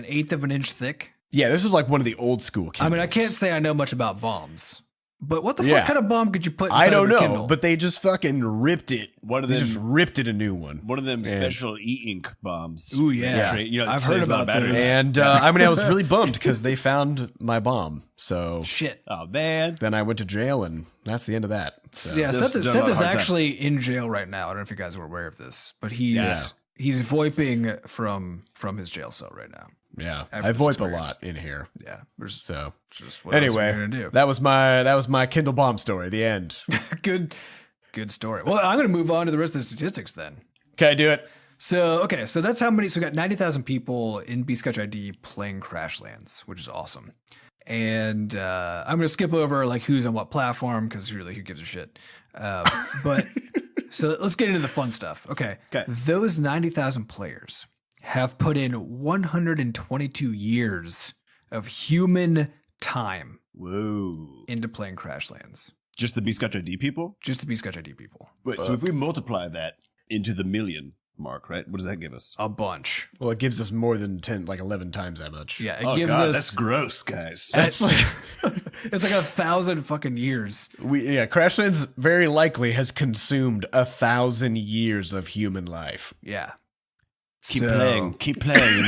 eighth of an inch thick? Yeah, this is like one of the old school Kindles. I mean, I can't say I know much about bombs, but what the fuck kind of bomb could you put inside I don't of a know, Kindle? But they just fucking ripped it. They just ripped it a new one. One of them special e-ink bombs. Ooh, yeah. I've heard about those. And I was really bummed because they found my bomb. So shit. Oh, man. Then I went to jail, and that's the end of that. So. Yeah, Seth is actually in jail right now. I don't know if you guys were aware of this, but he's VoIPing from his jail cell right now. Yeah, I VoIP a lot in here. Yeah. So what anyway, else are do? that was my Kindle bomb story. The end. Good story. Well, I'm going to move on to the rest of the statistics then. Okay, do it. So that's how many. So we got 90,000 people in Butterscotch ID playing Crashlands, which is awesome. And I'm going to skip over like who's on what platform because really who gives a shit. But so let's get into the fun stuff. Okay. Those 90,000 players have put in 122 years of human time. Whoa. Into playing Crashlands. Just the Butterscotch ID people? Just the Butterscotch ID people. Wait, so if we multiply that into the million mark, right? What does that give us? A bunch. Well, it gives us more than 11 times that much. Yeah, it gives us. That's gross, guys. That's like it's like 1,000 fucking years. Crashlands very likely has consumed 1,000 years of human life. Yeah. Keep playing.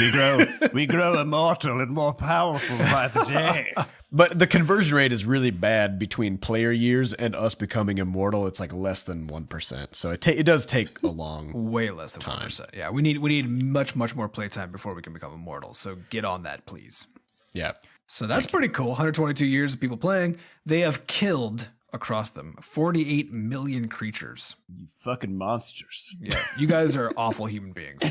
We grow immortal and more powerful by the day. But the conversion rate is really bad between player years and us becoming immortal. It's like less than 1%. So it does take a long way less than 1%. Yeah, we need much more playtime before we can become immortal. So get on that, please. Yeah. So that's pretty cool. 122 years of people playing. They have killed across them 48 million creatures. You fucking monsters. Yeah, you guys are awful human beings.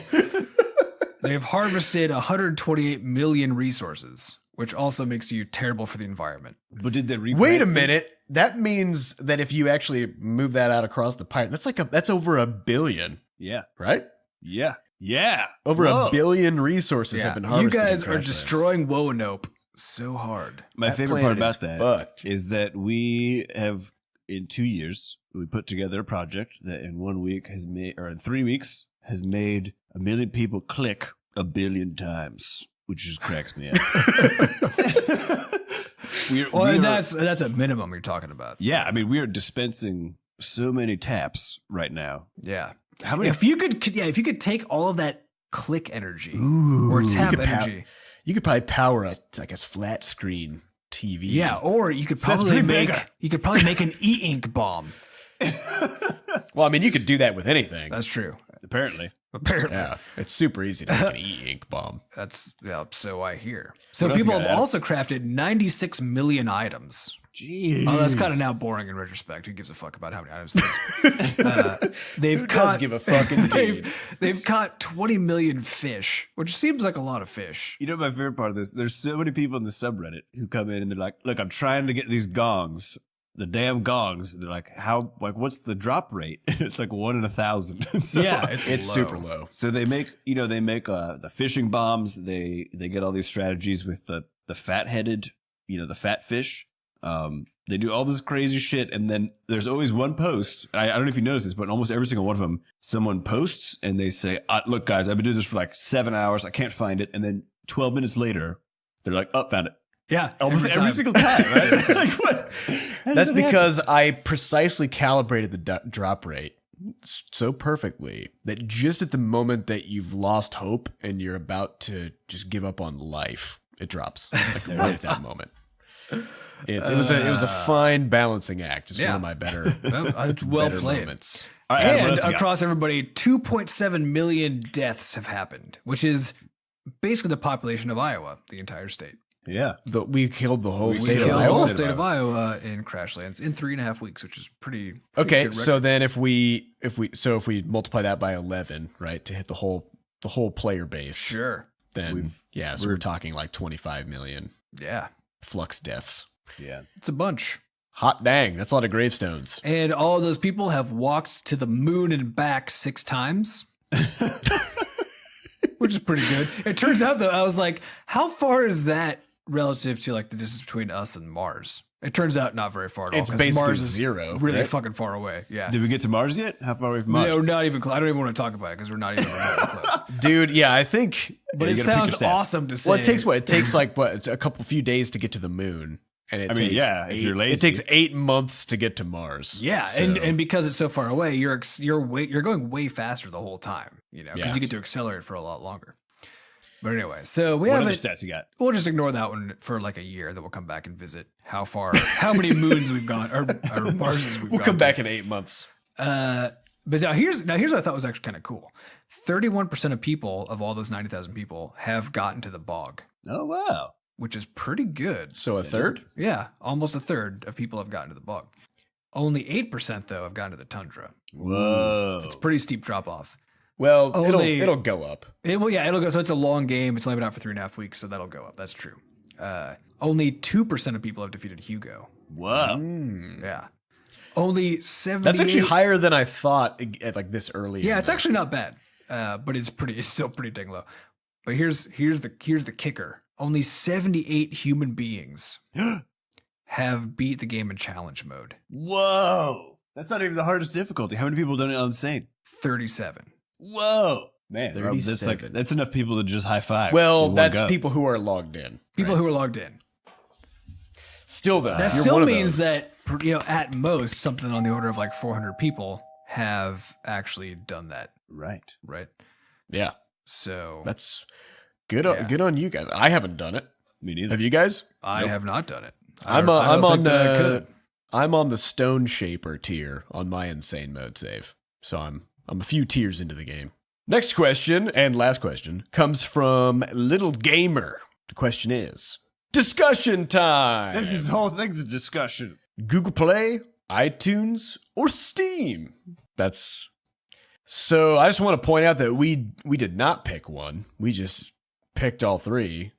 They have harvested 128 million resources, which also makes you terrible for the environment. But did they Wait a minute. That means that if you actually move that out across the pipe, that's over 1 billion. Yeah. Right? Yeah. Yeah. Over 1 billion resources have been harvested. You guys are destroying Woanope so hard. My favorite part about that is that we have, in 2 years, we put together a project that in 1 week has made, or in 3 weeks, has made 1 million people click 1 billion times, which just cracks me up. That's a minimum you're talking about. Yeah, I mean, we are dispensing so many taps right now. Yeah. How many? If you could take all of that click energy or tap energy. You could probably power a flat screen TV. Yeah, or you could probably make an e-ink bomb. Well, I mean, you could do that with anything. That's true. Apparently. Yeah, it's super easy to make an e-ink bomb. So I hear. So people have also crafted 96 million items. Jeez. Oh, that's kind of now boring in retrospect. Who gives a fuck about how many items? They've give a fucking They've caught 20 million fish, which seems like a lot of fish. You know my favorite part of this? There's so many people in the subreddit who come in and they're like, "Look, I'm trying to get these gongs, the damn gongs." They're like, what's the drop rate? It's like 1 in 1,000. So, yeah, it's super low. So they make the fishing bombs. They get all these strategies with the fat-headed, the fat fish. They do all this crazy shit, and then there's always one post. I don't know if you noticed this, but almost every single one of them, someone posts and they say, "Look, guys, I've been doing this for like 7 hours. I can't find it." And then 12 minutes later, they're like, "Oh, found it." Yeah, almost every single time, right? Like, what? That's because I precisely calibrated the drop rate so perfectly that just at the moment that you've lost hope and you're about to just give up on life, it drops like right at that moment. It was a fine balancing act. It's one of my better, well better played. moments. All right, Adam, what And else you got? across everybody, 2.7 million deaths have happened, which is basically the population of Iowa, the entire state. Yeah. We killed the whole We state of killed the Iowa. whole state of Iowa in Crashlands in 3.5 weeks, which is pretty Okay, good so record. then if we multiply that by 11, right, to hit the whole player base, Sure. then so we're talking like 25 million Yeah. flux deaths. Yeah. It's a bunch. Hot dang, that's a lot of gravestones. And all of those people have walked to the moon and back 6 times. Which is pretty good. It turns out though, I was like, how far is that relative to like the distance between us and Mars? It turns out not very far at all. It's 'cause basically Mars is zero, really right? fucking far away. Yeah. Did we get to Mars yet? How far away from Mars? No, not even close. I don't even want to talk about it because we're not even remotely close. Dude, yeah, I think But you it gotta pick sounds your stats. awesome to say. well, it takes like what, a few days to get to the moon. And it I mean, takes yeah, if you're lazy. It takes 8 months to get to Mars. Yeah, So- and because it's so far away, you're going way faster the whole time, because Yeah. you get to accelerate for a lot longer. But anyway, so What other stats you got? we'll just ignore that one for like a year. Then we'll come back and visit how many mans we've gone, or Marses we've we'll gone come to. back in 8 months. But now here's what I thought was actually kind of cool. 31% of people of all those 90,000 people have gotten to the bog, Oh, wow. which is pretty good. So a third? Yeah, almost a third of people have gotten to the bog. Only 8% though have gotten to the tundra. Whoa. It's a pretty steep drop off. Well, Only- it'll go up. It'll go. So it's a long game. It's only been out for 3.5 weeks, so that'll go up. That's true. Only 2% of people have defeated Hugo. Whoa. Yeah. Only 70. That's actually higher than I thought at like this early. Yeah, in it's the- actually not bad. But it's still pretty dang low. But here's the kicker. Only 78 human beings have beat the game in challenge mode. Whoa. That's not even the hardest difficulty. How many people done it on Insane? 37. Whoa. Man, Rob, 37. that's enough people to just high five. Well, in one that's go. people who are logged in. People right? who are logged in. Still though, That you're still one of means those. that at most something on the order of like 400 people have actually done that, Right. right? Yeah, So that's good. Yeah. Good on you guys. I haven't done it. Me neither. Have you guys? I have not done it. I'm I don't on think that I the could. I'm on the Stone Shaper tier on my insane mode save. So I'm a few tiers into the game. Next question and last question comes from Little Gamer. The question is discussion time. This whole thing's a discussion. Google Play, iTunes, or Steam? That's so. I just want to point out that we did not pick one. We just picked all three.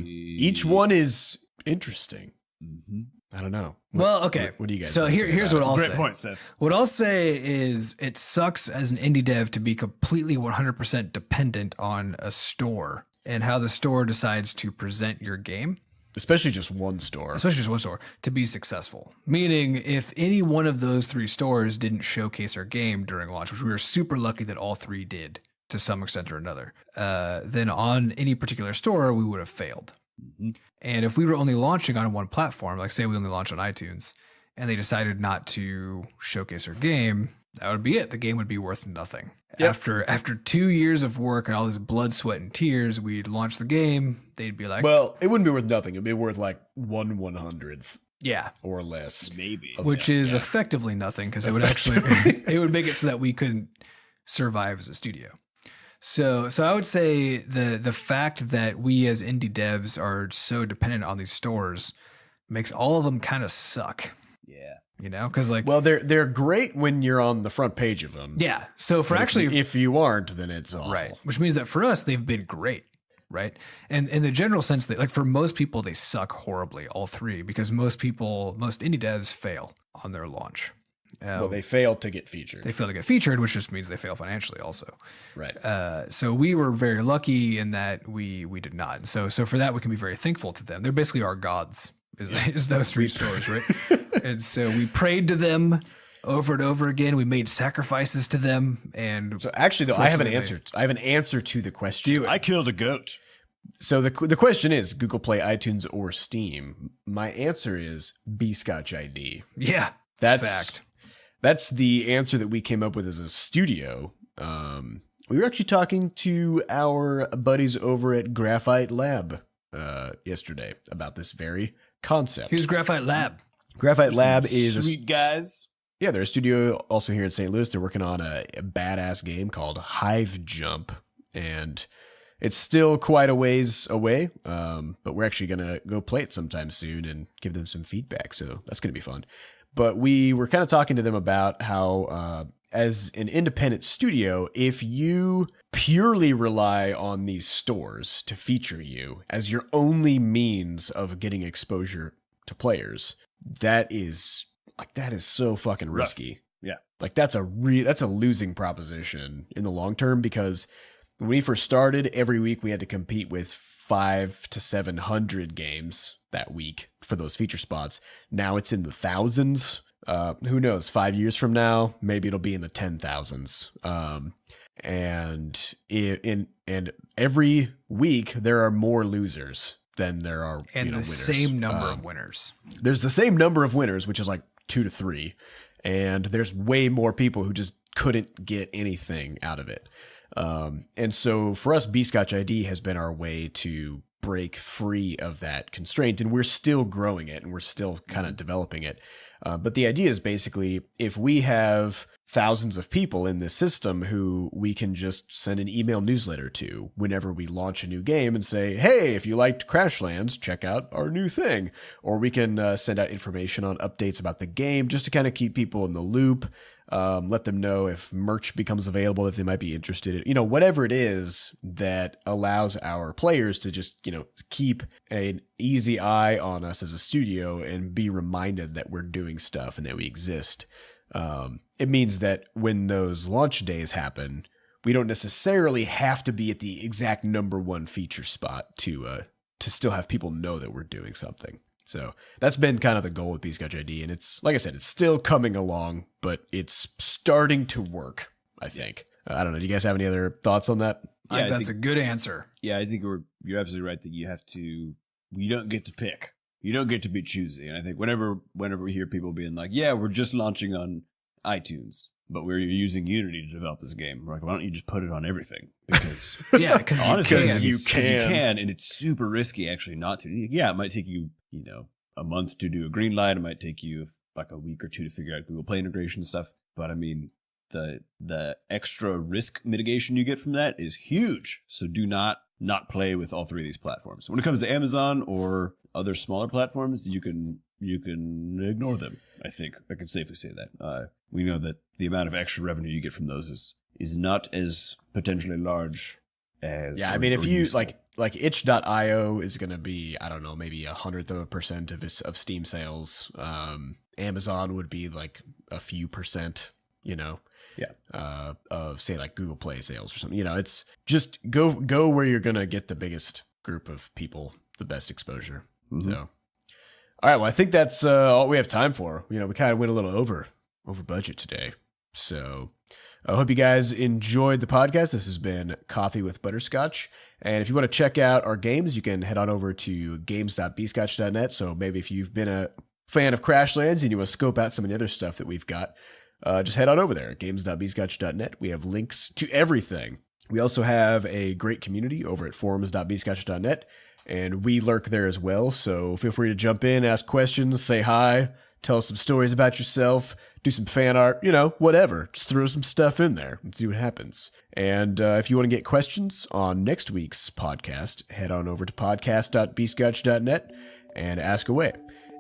Each one is interesting. Mm-hmm. I don't know. Well, okay. What do you guys? So wanna say here's about what I'll Great say. point, Seth. What I'll say is it sucks as an indie dev to be completely 100% dependent on a store and how the store decides to present your game, it? Especially just one store. especially just one store, to be successful. Meaning, if any one of those 3 stores didn't showcase our game during launch, which we were super lucky that all 3 did to some extent or another, then on any particular store, we would have failed. Mm-hmm. And if we were only launching on one platform, like say we only launched on iTunes, and they decided not to showcase our game, that would be it. The game would be worth nothing. Yep. After 2 years of work and all this blood, sweat, and tears, we'd launch the game. They'd be like, Well, it wouldn't be worth nothing. It'd be worth like 1/100th yeah, or less. Maybe. which is effectively nothing because it would actually it would make it so that we couldn't survive as a studio. So I would say the fact that we as indie devs are so dependent on these stores makes all of them kind of suck, Yeah. because like Well, they're great when you're on the front page of them. yeah. So for But actually if you aren't, then it's awful. right, which means that for us they've been great, right? And in the general sense that like for most people they suck horribly, all 3, because most indie devs fail on their launch. Well, they failed to get featured. They fail to get featured, which just means they fail financially also. Right. So we were very lucky in that we did not. So for that we can be very thankful to them. They're basically our gods, is those 3 stores, right? And so we prayed to them over and over again. We made sacrifices to them, and So actually, though, I have an Fortunately, answer. I have an answer to the question. I killed a goat. So the question is Google Play, iTunes, or Steam. My answer is Butterscotch ID. yeah, That's fact. that's the answer that we came up with as a studio. We were actually talking to our buddies over at Graphite Lab yesterday about this very concept. Who's Graphite Lab? Graphite Lab is sweet guys. Yeah, they're a studio also here in St. Louis. They're working on a badass game called Hive Jump, and it's still quite a ways away, but we're actually going to go play it sometime soon and give them some feedback, so that's going to be fun. But we were kind of talking to them about how, as an independent studio, if you purely rely on these stores to feature you as your only means of getting exposure to players, that is so fucking risky. Yeah. Like that's a losing proposition in the long term, because when we first started, every week we had to compete with 500 to 700 games that week for those feature spots. Now it's in the thousands. Who knows? 5 years from now, maybe it'll be in the 10,000s. And every week there are more losers than there are winners. Same number of winners. There's the same number of winners, which is like 2 to 3, and there's way more people who just couldn't get anything out of it. And so for us, Butterscotch ID has been our way to break free of that constraint, and we're still growing it and we're still kind of developing it. But the idea is basically, if we have thousands of people in this system who we can just send an email newsletter to whenever we launch a new game and say, hey, if you liked Crashlands, check out our new thing. Or we can send out information on updates about the game just to kind of keep people in the loop. Let them know if merch becomes available, if they might be interested in, whatever it is that allows our players to just, keep an easy eye on us as a studio and be reminded that we're doing stuff and that we exist. It means that when those launch days happen, we don't necessarily have to be at the exact number one feature spot to still have people know that we're doing something. So that's been kind of the goal with Butterscotch ID. And it's, like I said, it's still coming along, but it's starting to work, I think. I don't know. Do you guys have any other thoughts on that? I think that's a good answer. Yeah, I think you're absolutely right that you don't get to pick. You don't get to be choosy. And I think whenever we hear people being like, yeah, we're just launching on iTunes, but we're using Unity to develop this game. We're like, why don't you just put it on everything? Because because honestly, you can, and it's super risky actually not to. Yeah, it might take you, a month to do a green light. It might take you like a week or two to figure out Google Play integration stuff. But I mean, the extra risk mitigation you get from that is huge. So do not play with all three of these platforms. When it comes to Amazon or other smaller platforms, you can ignore them. I think I can safely say that. We know that the amount of extra revenue you get from those is not as potentially large as. Yeah, I mean, if you like itch.io is going to be, I don't know, maybe 0.1% of Steam sales. Amazon would be like a few percent, of say like Google Play sales or something. It's just go where you're going to get the biggest group of people, the best exposure. Mm-hmm. So, all right, well, I think that's all we have time for. We kind of went a little over budget today. So I hope you guys enjoyed the podcast. This has been Coffee with Butterscotch. And if you want to check out our games, you can head on over to games.bscotch.net. So maybe if you've been a fan of Crashlands and you want to scope out some of the other stuff that we've got, just head on over there at games.bscotch.net. We have links to everything. We also have a great community over at forums.bscotch.net, and we lurk there as well. So feel free to jump in, ask questions, say hi, tell us some stories about yourself, do some fan art, whatever. Just throw some stuff in there and see what happens. And if you want to get questions on next week's podcast, head on over to podcast.bscotch.net and ask away.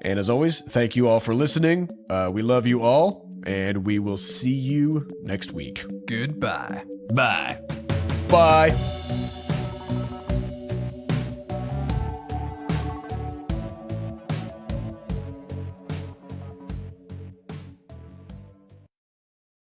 And as always, thank you all for listening. We love you all, and we will see you next week. Goodbye. Bye. Bye.